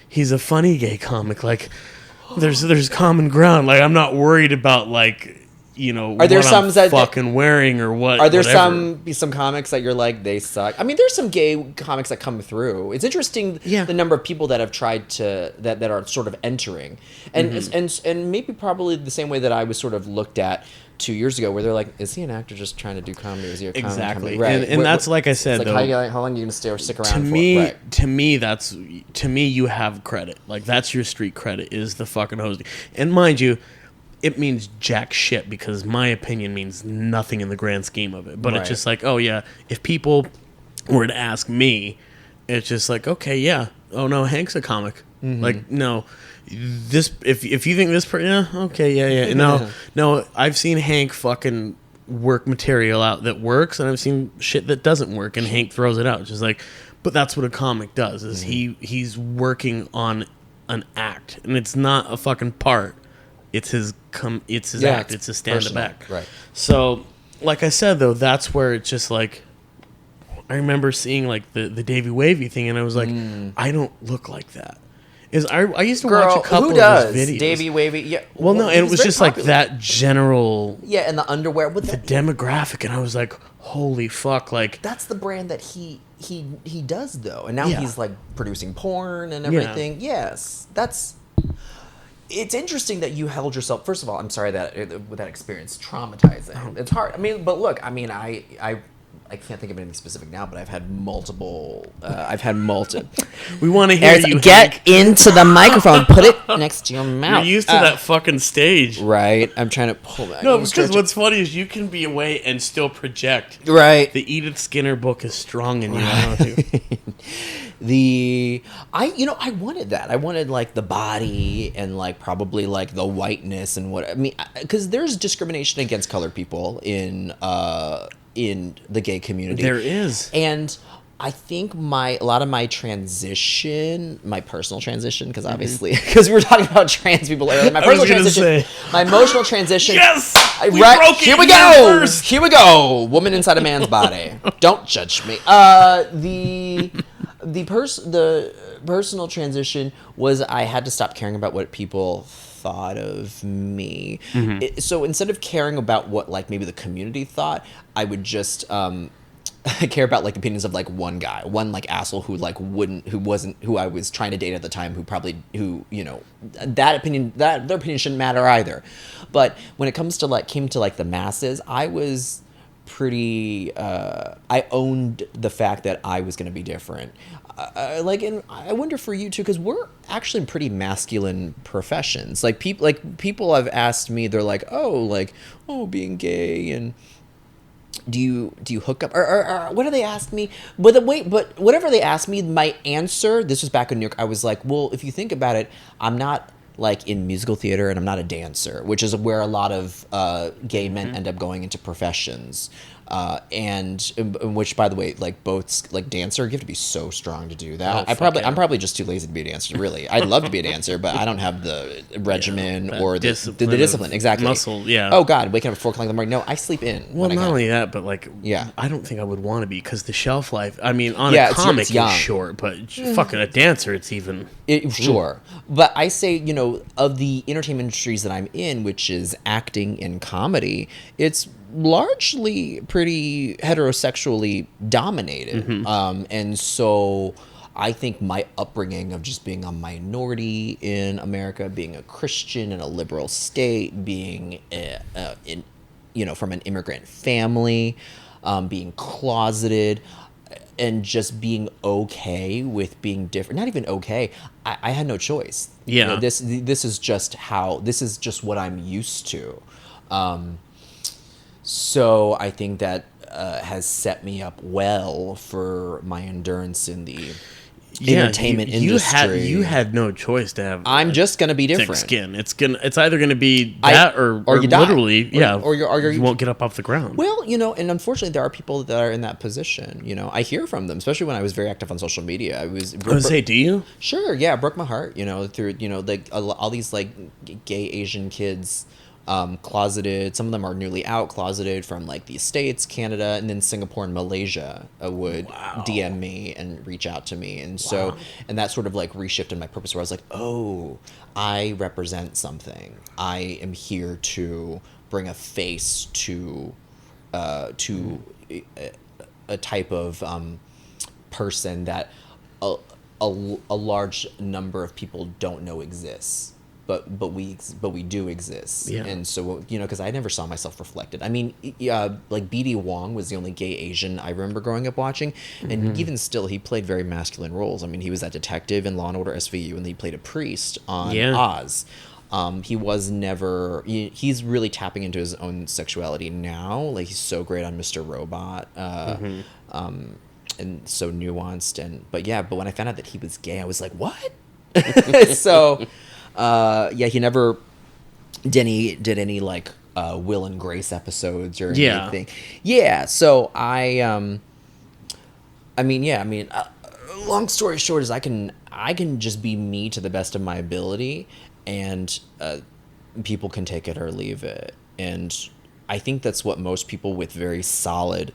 he's a funny gay comic. Like, there's common ground. Like, I'm not worried about, like, you know, Are there what some I'm that fucking wearing or what. Are there whatever. some comics that you're like, they suck? I mean, there's some gay comics that come through. It's interesting the number of people that have tried to that are sort of entering, and and maybe probably the same way that I was sort of looked at 2 years ago, where they're like, is he an actor just trying to do comedy? Is he a comedy? Exactly. Right. And that's like I said, it's though, like, how long are you gonna stick around to for? me, Right. to me, you have credit. Like, that's your street credit, is the fucking hosting. And mind you, it means jack shit, because my opinion means nothing in the grand scheme of it. But Right. it's just like, oh yeah, if people were to ask me, it's just like, okay, yeah, oh no, Hank's a comic. Like, no, this if you think this yeah, okay, yeah, no, I've seen Hank fucking work material out that works, and I've seen shit that doesn't work, and Hank throws it out. It's just like, but that's what a comic does, is he's working on an act, and it's not a fucking part. It's his act. It's his stand-up personal. act. Right. So, like I said, though, that's where it's just like, I remember seeing like the Davey Wavy thing, and I was like, I don't look like that. I used to watch a couple who does? of his videos. Davey Wavy. Yeah. Well, no, and it was very just popular. like that general Yeah, and the underwear with the demographic, and I was like, holy fuck, like, that's the brand that he does though, and now Yeah. he's like producing porn and everything. Yes, it's interesting that you held yourself. First of all, I'm sorry that with that experience, traumatizing. It's hard. I mean, but look, I mean, I can't think of anything specific now, but I've had multiple. we want to hear you. Get Hank. into the microphone. Put it next to your You're mouth. used to that fucking stage. Right. I'm trying to pull back. No, because what's funny is you can be away and still project. right. The Edith Skinner book is strong in you. I don't know I wanted that. I wanted like the body and like probably like the whiteness and what I mean, because there's discrimination against colored people in the gay community. There is. And I think a lot of my transition, my personal transition, because obviously, because we were talking about trans people earlier, my personal transition, my emotional transition. Yes! We right, broke it here we here go. first. Here we go. Woman inside a man's body. Don't judge me. The personal transition was I had to stop caring about what people thought of me. So instead of caring about what like maybe the community thought, I would just care about like opinions of like one guy, one like asshole who like who I was trying to date at the time, who you know, their opinion shouldn't matter either. But when it came to the masses, I was pretty I owned the fact that I was going to be different. And I wonder for you too, because we're actually in pretty masculine professions. Like people have asked me, they're like, oh, being gay, and do you hook up or what do they ask me? But whatever they asked me, my answer, this was back in New York, I was like, well, if you think about it, I'm not like in musical theater, and I'm not a dancer, which is where a lot of gay men end up going into professions. And in which, by the way, like both like dancer, you have to be so strong to do that. Oh, I'm probably just too lazy to be a dancer. Really, I'd love to be a dancer, but I don't have the regimen that or the discipline discipline. of Exactly. muscle, yeah. Oh God, waking up at 4 o'clock in the morning. No, I sleep in. Well, when I not can. only that, but like, Yeah. I don't think I would want to be because the shelf life. I mean, on Yeah, a it's comic young. is short, but fucking a dancer, it's even. Sure. But I say, of the entertainment industries that I'm in, which is acting and comedy, it's largely pretty heterosexually dominated. And so I think my upbringing of just being a minority in America, being a Christian in a liberal state, being from an immigrant family, being closeted, and just being okay with being different. Not even okay. I had no choice. Yeah. This is just what I'm used to. So I think that has set me up well for my endurance in the entertainment industry. You had no choice to have. I'm just gonna be thick different. skin. It's either gonna be that or you die. literally, Or you won't get up off the ground. Well, and unfortunately, there are people that are in that position. I hear from them, especially when I was very active on social media. I would say, do you? Sure, yeah, it broke my heart. Through like all these like gay Asian kids, closeted. Some of them are newly out, closeted from like the States, Canada, and then Singapore and Malaysia would DM me and reach out to me, and so and that sort of like reshifted my purpose. Where I was like, oh, I represent something. I am here to bring a face to a type of person that a large number of people don't know exists. But we do exist, Yeah. And so because I never saw myself reflected. I mean, like BD Wong was the only gay Asian I remember growing up watching, and even still, he played very masculine roles. I mean, he was that detective in Law and Order SVU, and he played a priest on Oz. He was never. He's really tapping into his own sexuality now. Like he's so great on Mr. Robot, and so nuanced. But when I found out that he was gay, I was like, what? So. He never did any like Will and Grace episodes or anything. Yeah, so long story short is I can just be me to the best of my ability, and people can take it or leave it. And I think that's what most people with very solid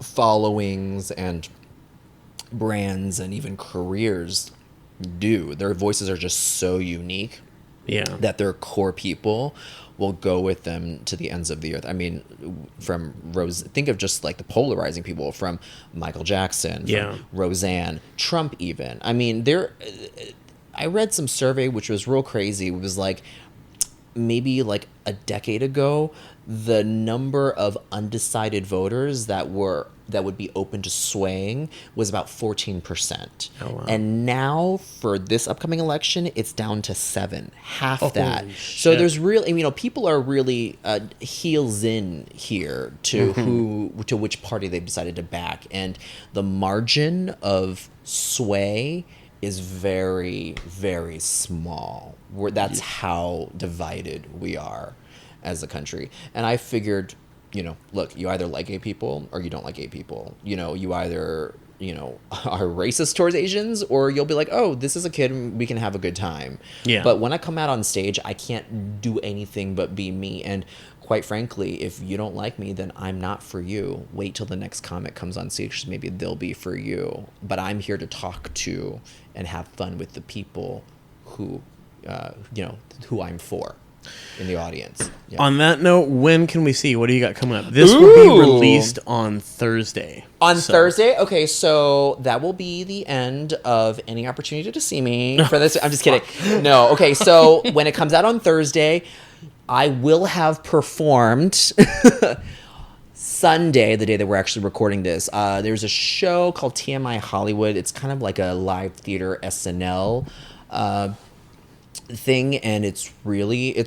followings and brands and even careers do. Their voices are just so unique that their core people will go with them to the ends of the earth. I mean, from think of just like the polarizing people, from Michael Jackson, from Roseanne, Trump even. I mean, I read some survey which was real crazy. It was like maybe like a decade ago, the number of undecided voters that would be open to swaying was about 14%. Oh, wow. And now for this upcoming election, it's down to 7%, half that. Holy So shit. there's really, people are really heels in here to to which party they've decided to back, and the margin of sway is very, very small. That's how divided we are as a country. And I figured, look, you either like gay people or you don't like gay people. You either, are racist towards Asians, or you'll be like, oh, this is a kid and we can have a good time. Yeah. But when I come out on stage, I can't do anything but be me. And quite frankly, if you don't like me, then I'm not for you. Wait till the next comic comes on stage, maybe they'll be for you. But I'm here to talk to and have fun with the people who, who I'm for in the audience. Yeah. On that note, when can we see? What do you got coming up? This will be released on Thursday. Thursday? Okay, so that will be the end of any opportunity to see me for this. I'm just kidding. No, okay, so when it comes out on Thursday, I will have performed Sunday, the day that we're actually recording this. There's a show called TMI Hollywood. It's kind of like a live theater SNL thing, and it's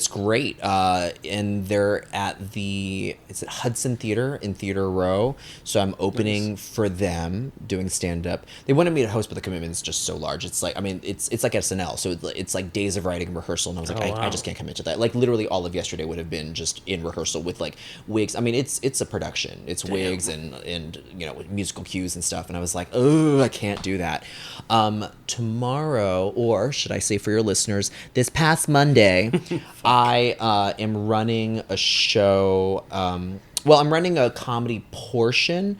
great. And they're at the Hudson Theater in Theater Row, so I'm opening for them doing stand up. They wanted me to host, but the commitment is just so large. It's like, I mean, it's like SNL, so it's like days of writing and rehearsal, and I was like, I just can't commit to that. Like literally all of yesterday would have been just in rehearsal with like wigs. I mean, it's a production. It's wigs and musical cues and stuff, and I was like, oh, I can't do that. Tomorrow, or should I say for your listeners, this past Monday, I am running a show. I'm running a comedy portion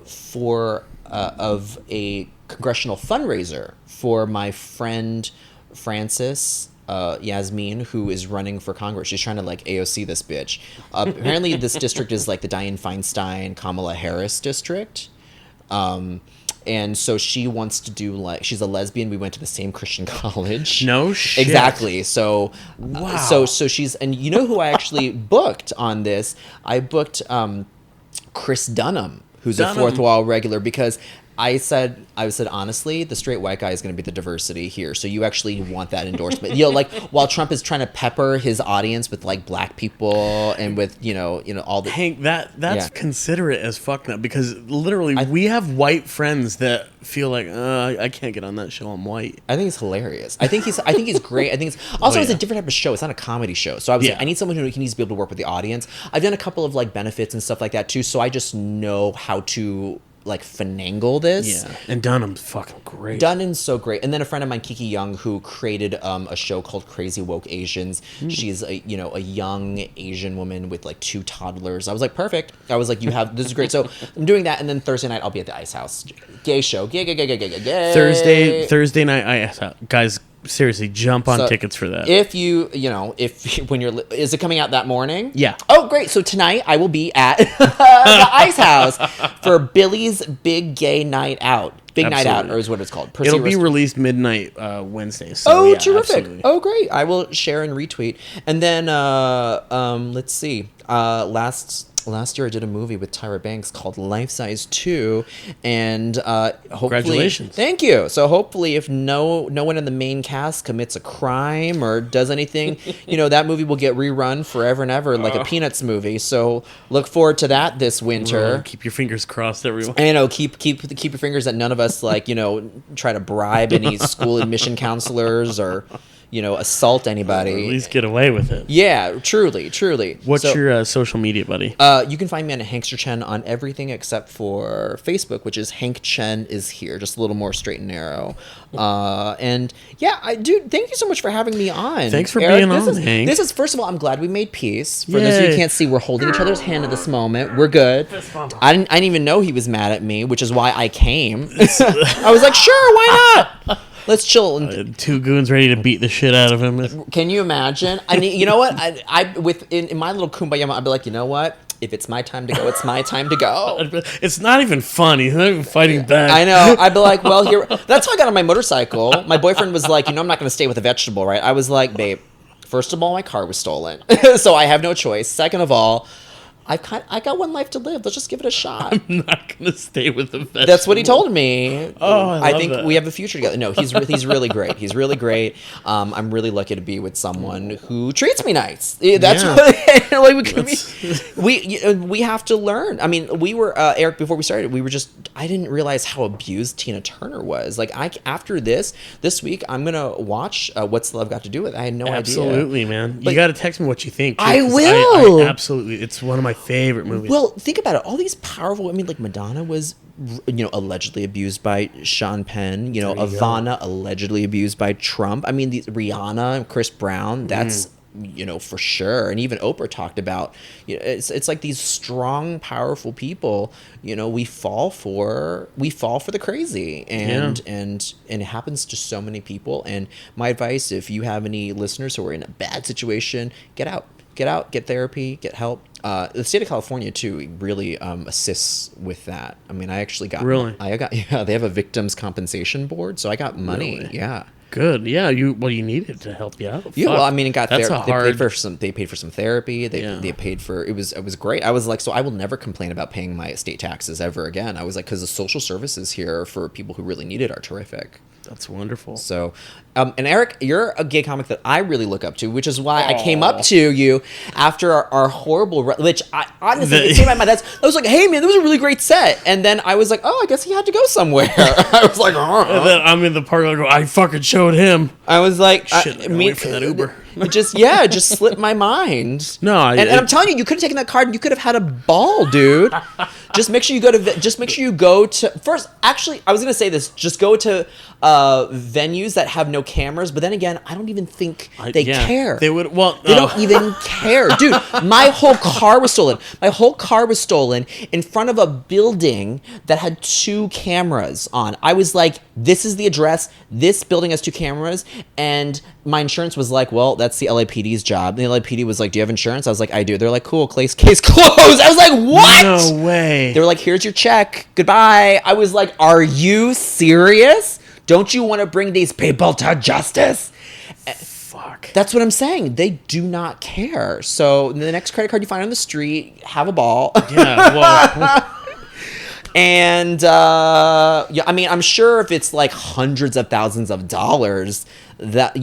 for of a congressional fundraiser for my friend Frances Yasmin, who is running for Congress. She's trying to like AOC this bitch. Apparently, this district is like the Dianne Feinstein, Kamala Harris district. And so she wants to do like, she's a lesbian. We went to the same Christian college. No shit. Exactly. So, wow. So she's, and you know who I actually booked on this? I booked Chris Dunham, who's a Fourth Wall regular, because I said honestly, the straight white guy is going to be the diversity here. So you actually want that endorsement. Like while Trump is trying to pepper his audience with like black people and with all the Hank, that's considerate as fuck now, because literally we have white friends that feel like I can't get on that show. I'm white. I think it's hilarious. I think he's great. I think it's also it's a different type of show. It's not a comedy show. So I was like, I need someone who needs to be able to work with the audience. I've done a couple of like benefits and stuff like that too. So I just know how to like finagle this. Yeah, and Dunham's fucking great. Dunham's so great. And then a friend of mine, Kiki Young, who created a show called Crazy Woke Asians. She's a young Asian woman with like 2 toddlers. I was like, perfect. I was like, this is great. So I'm doing that, and then Thursday night I'll be at the Ice House. Gay show. Gay. Thursday night Ice House. Guys, seriously, jump on tickets for that. If is it coming out that morning? Yeah. Oh, great. So tonight I will be at the Ice House for Billy's Big Gay Night Out. Big Night Out, or is what it's called. It'll be released midnight Wednesday. So terrific. Absolutely. Oh, great. I will share and retweet. And then, let's see. Last year I did a movie with Tyra Banks called Life Size 2, and hopefully, congratulations. Thank you. So hopefully, if no one in the main cast commits a crime or does anything, that movie will get rerun forever and ever, like a Peanuts movie. So look forward to that this winter. Keep your fingers crossed, everyone. And keep your fingers that none of us try to bribe any school admission counselors or assault anybody. Or at least get away with it. Yeah, truly. What's your social media, buddy? You can find me on Hankster Chen on everything except for Facebook, which is Hank Chen is here, just a little more straight and narrow. And yeah, dude, thank you so much for having me on. Thanks for Eric, being on, Hank. This is, first of all, I'm glad we made peace. For those of you who can't see, we're holding each other's hand at this moment. We're good. I didn't even know he was mad at me, which is why I came. I was like, sure, why not? Let's chill. 2 goons ready to beat the shit out of him. Can you imagine? I mean, you know what? In my little kumbaya, I'd be like, you know what? If it's my time to go, it's my time to go. It's not even funny. He's not even fighting back. I know. I'd be like, well, here. That's how I got on my motorcycle. My boyfriend was like, I'm not going to stay with a vegetable, right? I was like, babe, first of all, my car was stolen, so I have no choice. Second of all, I got one life to live. Let's just give it a shot. I'm not gonna stay with the vegetable. That's what he told me. Oh, I think that. We have a future together. No, he's really great. He's really great. I'm really lucky to be with someone who treats me nice. That's what we have to learn. I mean, we were Eric, before we started. I didn't realize how abused Tina Turner was. Like after this week, I'm gonna watch What's Love Got to Do with It. I had no idea. Absolutely, man. You got to text me what you think. I will. I absolutely. It's one of my favorite movies. Well, think about it. All these powerful. I mean, like Madonna was, allegedly abused by Sean Penn. Ivana allegedly abused by Trump. I mean, Rihanna and Chris Brown. That's for sure. And even Oprah talked about. It's like these strong, powerful people. We fall for the crazy, and it happens to so many people. And my advice, if you have any listeners who are in a bad situation, get out, get therapy, get help. The state of California too really assists with that. I mean, I actually got they have a victims compensation board, so I got money. Really? Yeah. Good. Yeah. You needed to help you out. Yeah. Fuck. Well, I mean, they paid for some therapy. They paid for it was great. I was like, so I will never complain about paying my state taxes ever again. I was like, because the social services here for people who really need it are terrific. That's wonderful. So, and Eric, you're a gay comic that I really look up to, which is why I came up to you after our horrible, which I honestly, it came out of my desk. I was like, hey man, that was a really great set. And then I was like, oh, I guess he had to go somewhere. I was like, And then I'm in the park, I go, I fucking showed him. I was like, Shit, I gotta wait for that Uber. It just slipped my mind. No, and I'm telling you, you could have taken that card and you could have had a ball, dude. Just make sure you go to first. Actually, I was gonna say this. Just go to venues that have no cameras. But then again, I don't even think they care. They would. Well, they don't even care, dude. My whole car was stolen. My whole car was stolen in front of a building that had 2 cameras on. I was like, this is the address. This building has 2 cameras, and my insurance was like, well, that's the LAPD's job. And the LAPD was like, do you have insurance? I was like, I do. They're like, cool, case closed. I was like, what? No way. They were like, here's your check. Goodbye. I was like, are you serious? Don't you want to bring these people to justice? Fuck. That's what I'm saying. They do not care. So the next credit card you find on the street, have a ball. Yeah, well. And I mean, I'm sure if it's like hundreds of thousands of dollars, that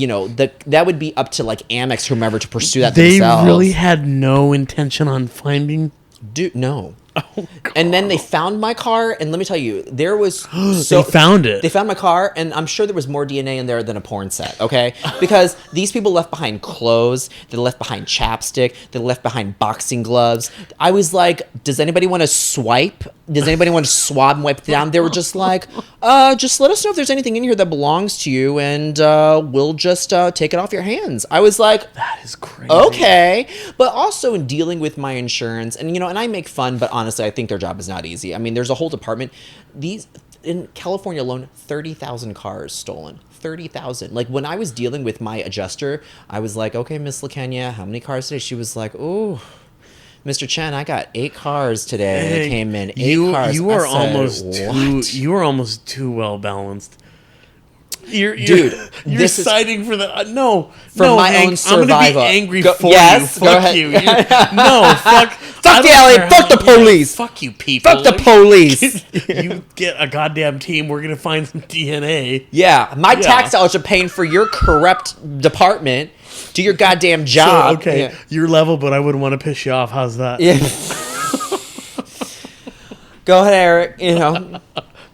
that would be up to like Amex, whomever, to pursue that themselves. They really had no intention on finding. Dude, no. Oh, God. And then they found my car, and let me tell you, there was They found it. They found my car, and I'm sure there was more DNA in there than a porn set, okay? Because these people left behind clothes, they left behind chapstick, they left behind boxing gloves. I was like, does anybody want to swipe? Does anybody want to swab and wipe it down? They were just like, just let us know if there's anything in here that belongs to you, and we'll just take it off your hands. I was like, that is crazy. Okay. But also in dealing with my insurance, and and I make fun, but honestly, I think their job is not easy. I mean, there's a whole department. In California alone, 30,000 cars stolen. 30,000. Like, when I was dealing with my adjuster, I was like, okay, Miss LaKenya, how many cars today? She was like, ooh, Mr. Chen, I got 8 cars today. They came in 8 cars. You are What? almost too well balanced. You're citing for the my own survival. I'm gonna be angry for you. Yes, Fuck go you. ahead. No, fuck. Fuck the LA. Fuck the police. Fuck you, people. Fuck the police. You get a goddamn team. We're gonna find some DNA. Yeah, my tax dollars are paying for your corrupt department. Do your goddamn job. So, okay, you're level, but I wouldn't want to piss you off. How's that? Yeah. Go ahead, Eric.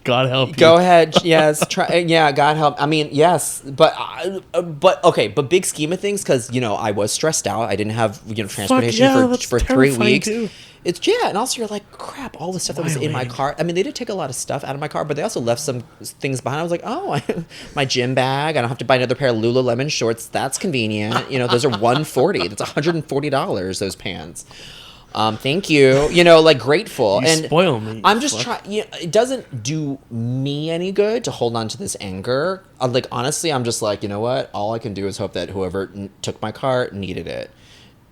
God help you. Go ahead. Yes. Try. Yeah. God help. I mean, yes. But okay. But big scheme of things, because I was stressed out. I didn't have transportation for 3 weeks. Too. And also you're like, crap, all the stuff that was in my car. I mean, they did take a lot of stuff out of my car, but they also left some things behind. I was like, oh, my gym bag. I don't have to buy another pair of Lululemon shorts. That's convenient. Those are $140. That's $140. Those pants. Thank you. Like, grateful. You spoil me. I'm just trying. It doesn't do me any good to hold on to this anger. Like, honestly, I'm just like, you know what? All I can do is hope that whoever took my car needed it,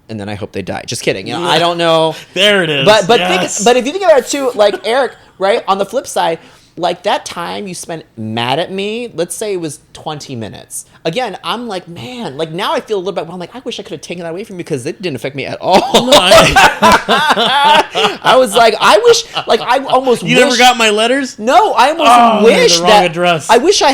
and then I hope they die. Just kidding. I don't know. There it is. But yes. But if you think about it too, like Eric, right? On the flip side, like that time you spent mad at me, let's say it was 20 minutes. Again, I'm like, man, like now I feel a little bit, well, I'm like, I wish I could have taken that away from you because it didn't affect me at all. No, I was like, I wish, like I almost You never got my letters? No, I almost wish the wrong address. I wish I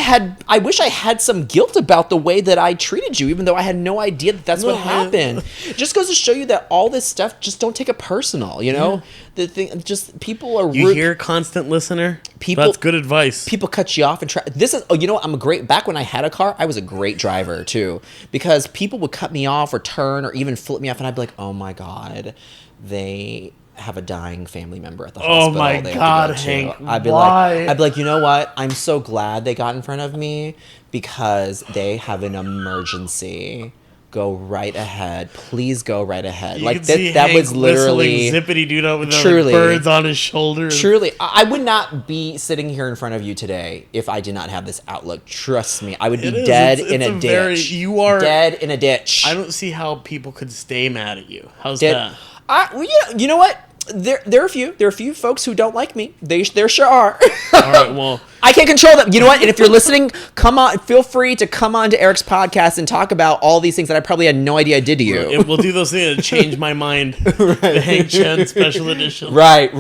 had some guilt about the way that I treated you, even though I had no idea that that's what happened. It just goes to show you that all this stuff, just don't take it personal, Yeah. The thing, just people are You rude. hear, constant listener? That's good advice. People cut you off and try. This is, I'm a great. Back when I had a car, I was a great driver too, because people would cut me off or turn or even flip me off, and I'd be like, oh my god, they have a dying family member at the hospital. Oh my they god, have to go to. Hank! I'd be why? like, you know what? I'm so glad they got in front of me because they have an emergency. Go right ahead. Please go right ahead. You like can see that Hank was literally zippity dude up with truly, the birds on his shoulders. Truly, I would not be sitting here in front of you today if I did not have this outlook. Trust me, I would be dead in a ditch. You are dead in a ditch. I don't see how people could stay mad at you. How's that? Well, you know what? There are a few folks who don't like me. There sure are. All right, well, I can't control them. You know what? And if you're listening, come on. Feel free to come on to Eric's podcast and talk about all these things that I probably had no idea I did to you. We'll do those things that change my mind. Right. The Hank Chen special edition. Right.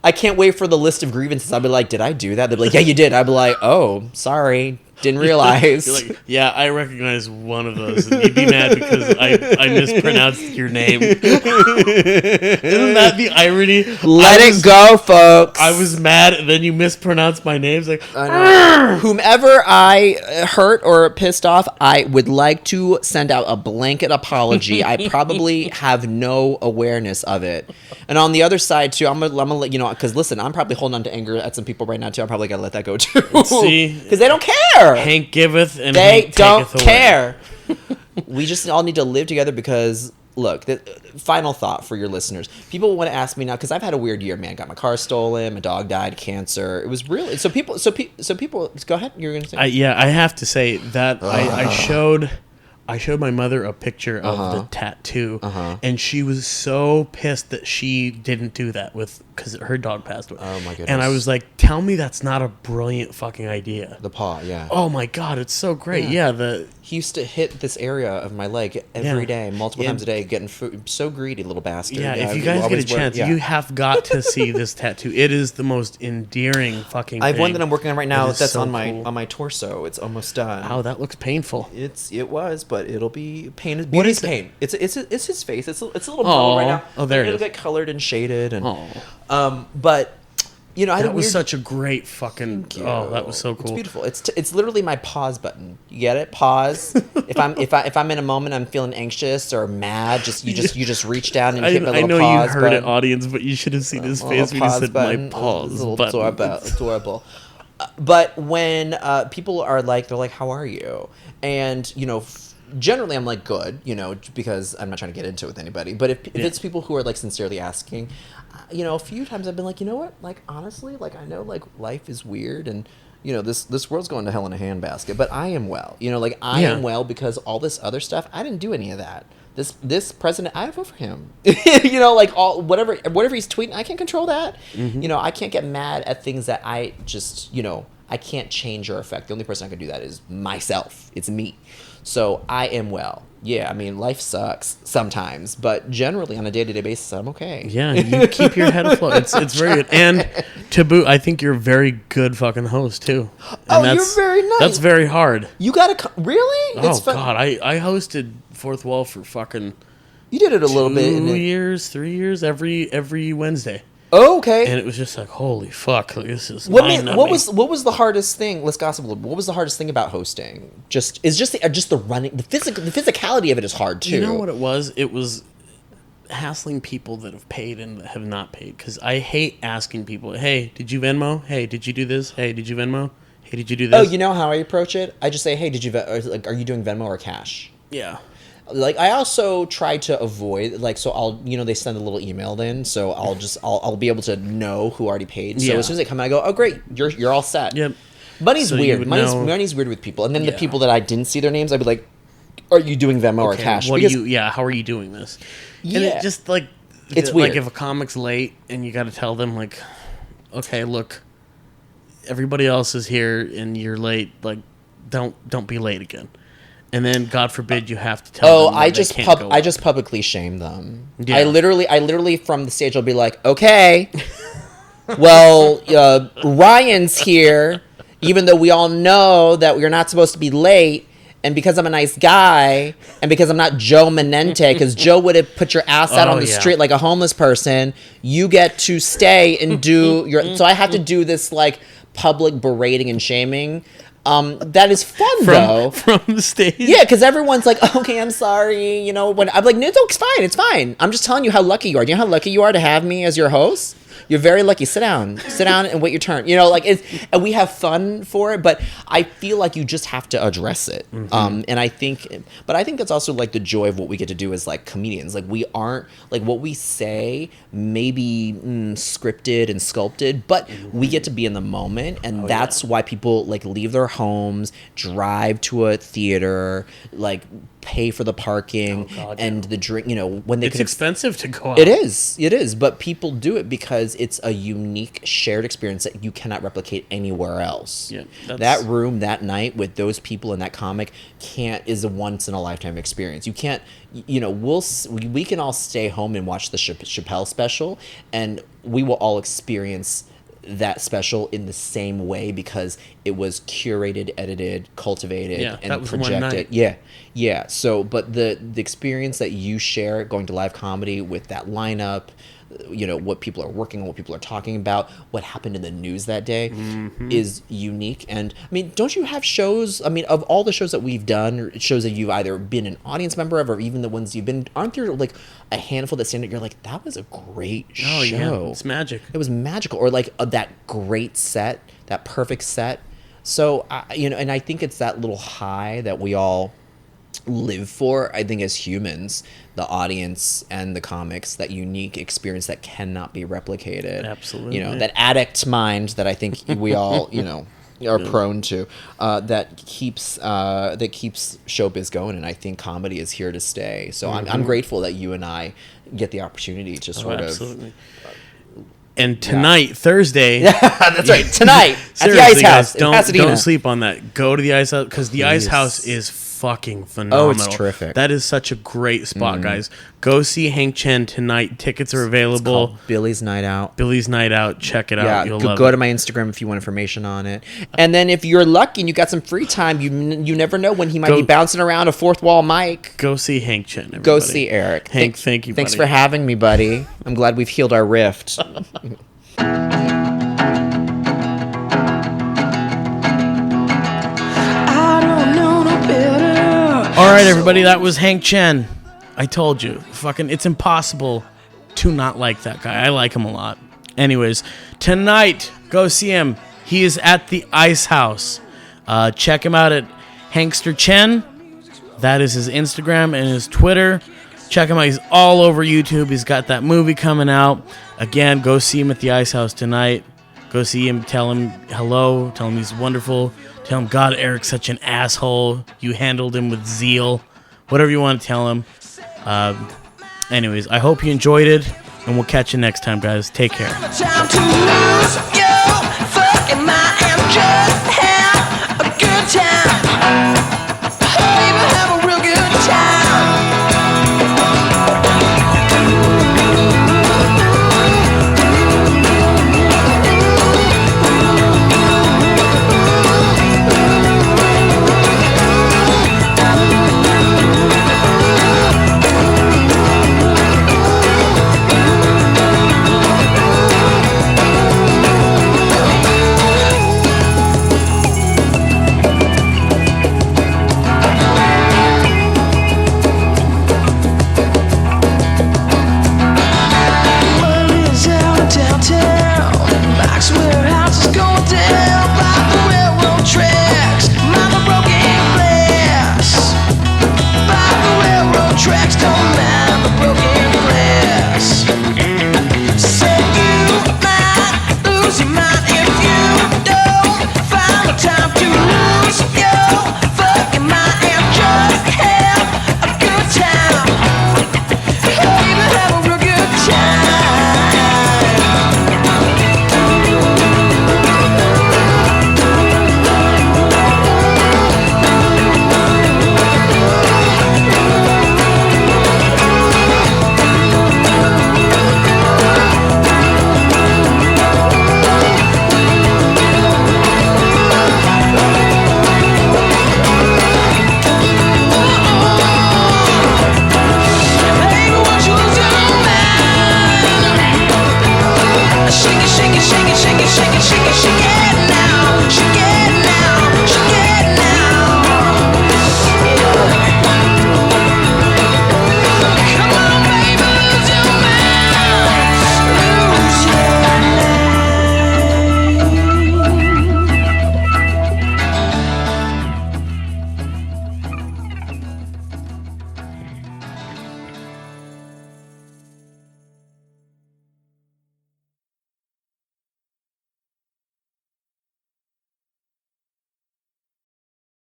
I can't wait for the list of grievances. I'll be like, did I do that? They'll be like, yeah, you did. I'll be like, oh, sorry. Didn't realize. You're like, yeah, I recognize one of those. And you'd be mad because I mispronounced your name. Isn't that the irony? Let it go, folks. I was mad, and then you mispronounced my name. It's like, Whomever I hurt or pissed off, I would like to send out a blanket apology. I probably have no awareness of it. And on the other side, too, I'm gonna let you know, because listen, I'm probably holding on to anger at some people right now, too. I'm probably going to let that go, too. See? Because they don't care. Hank giveth and They Hank don't taketh away. care. We just all need to live together because, look, the final thought for your listeners. People want to ask me now, because I've had a weird year, man. Got my car stolen, my dog died, cancer. It was really, so people, go ahead, you were going to say? I have to say that I showed my mother a picture of the tattoo, and she was so pissed that she didn't do that because her dog passed away. Oh, my goodness. And I was like, tell me that's not a brilliant fucking idea. The paw, yeah. Oh my god, it's so great. Yeah, He used to hit this area of my leg every day, multiple times a day, getting food. So greedy, little bastard. yeah. If you guys get a chance, you have got to see this tattoo. It is the most endearing fucking. I have one thing. that I'm working on right now. It is That's so on my cool. on my torso. It's almost done. Wow, that looks painful. It was, but it'll be pain. What Beauty's is it? pain. It's his face. It's a little mellow right now. Oh, there it It'll is. get colored and shaded and Oh. but you know, I had a That was weird, such a great fucking. Oh, that was so cool. It's beautiful. It's literally my pause button. You get it? Pause. if I'm in a moment, I'm feeling anxious or mad. You just reach down and hit my I little know pause you heard button. it, audience, but you should have seen his My face little when he pause said button. my pause It's a little button. adorable. But when people are like, they're like, "How are you?" And you know. Generally, I'm like good, you know, because I'm not trying to get into it with anybody. But if it's people who are like sincerely asking, you know, a few times I've been like, you know what, like honestly, like I know like life is weird and you know this world's going to hell in a handbasket, but I am well, you know, like I am well because all this other stuff I didn't do any of that. This president, I vote for him. You know, like all whatever he's tweeting, I can't control that. You know, I can't get mad at things that I just, you know, I can't change or affect. The only person I can do that is myself. It's me. So I am well. Yeah, I mean, life sucks sometimes, but generally on a day-to-day basis, I'm okay. Yeah, you keep your head afloat. It's very good. And to boot, I think you're a very good fucking host too. And You're very nice. That's very hard. You gotta really? Oh god, I hosted Fourth Wall for fucking You did it a little bit. 2 years, 3 years, every Wednesday. Oh, okay. And it was just like, holy fuck, like, this is What mind-numbing. what was the hardest thing? Let's gossip a little. What was the hardest thing about hosting? Just the running, the physicality of it is hard too. You know what it was? It was hassling people that have paid and that have not paid. Because I hate asking people, hey, did you Venmo? Hey, did you do this? Hey, did you Venmo? Hey, did you do this? Oh, you know how I approach it? I just say, hey, did you are you doing Venmo or cash? Yeah. Like I also try to avoid so I'll they send a little email then, so I'll be able to know who already paid. So as soon as they come in, I go, oh great, you're all set. Yep. Money's So you weird. would Money's, know- money's weird with people, and then the people that I didn't see their names, I'd be like, are you doing Venmo or cash? What Because- do you? Yeah. How are you doing this? And Yeah. it just like It's like weird. if a comic's late and you got to tell them like, okay, look, everybody else is here and you're late. Like, don't be late again. And then, God forbid, you have to tell them. I that they can't go I up. just publicly shame them. Yeah. I literally from the stage will be like, okay, well, Ryan's here, even though we all know that we're not supposed to be late. And because I'm a nice guy, and because I'm not Joe Menente, because Joe would have put your ass out on the street like a homeless person, you get to stay and do your. So I have to do this like public berating and shaming. That is fun though. From the stage. Yeah, because everyone's like, okay, I'm sorry. You know, when I'm like, no, it's fine. I'm just telling you how lucky you are. Do you know how lucky you are to have me as your host? You're very lucky. Sit down and wait your turn. You know, like and we have fun for it, but I feel like you just have to address it. And I think that's also like the joy of what we get to do as like comedians. Like we aren't like what we say may be scripted and sculpted, but we get to be in the moment, and that's why people like leave their homes, drive to a theater, like pay for the parking and the drink. You know, when they It's could expensive to go out. it is, but people do it because because it's a unique shared experience that you cannot replicate anywhere else. Yeah, that room that night with those people in that comic is a once in a lifetime experience. You can't, we can all stay home and watch the Chappelle special, and we will all experience that special in the same way because it was curated, edited, cultivated, and that was projected. one night. Yeah. So, but the experience that you share going to live comedy with that lineup, what people are working on, what people are talking about, what happened in the news that day is unique. And I mean, don't you have shows? I mean, of all the shows that we've done, or shows that you've either been an audience member of, or even the ones you've been, aren't there like a handful that stand out? You're like, that was a great show. Yeah, it's magic. It was magical, or like that great set, that perfect set. So and I think it's that little high that we all live for. I think as humans, the audience and the comics, that unique experience that cannot be replicated. Absolutely. That addict mind that I think we all are prone to, that keeps showbiz going, and I think comedy is here to stay. So I'm grateful that you and I get the opportunity to sort absolutely. And tonight, Thursday. That's right. Tonight at the Ice House in Pasadena. Don't sleep on that. Go to the Ice House because the Ice House is fucking phenomenal. Oh, it's terrific. That is such a great spot, guys. Go see Hank Chen tonight. Tickets are available. It's called Billy's Night Out. Billy's Night Out. Check it out. You'll love go it. to my Instagram if you want information on it. And then if you're lucky and you got some free time, you never know when he might be bouncing around a fourth wall mic. Go see Hank Chen. Everybody. Go see Eric. Hank, thank you, buddy. Thanks for having me, buddy. I'm glad we've healed our rift. All right, everybody, that was Hank Chen. I told you, it's impossible to not like that guy. I like him a lot. Anyways, tonight, go see him. He is at the Ice House. Check him out at Hankster Chen. That is his Instagram and his Twitter. Check him out. He's all over YouTube. He's got that movie coming out. Again, go see him at the Ice House tonight. Go see him. Tell him hello. Tell him he's wonderful. Tell him, God, Eric's such an asshole. You handled him with zeal. Whatever you want to tell him. Anyways, I hope you enjoyed it, and we'll catch you next time, guys. Take care.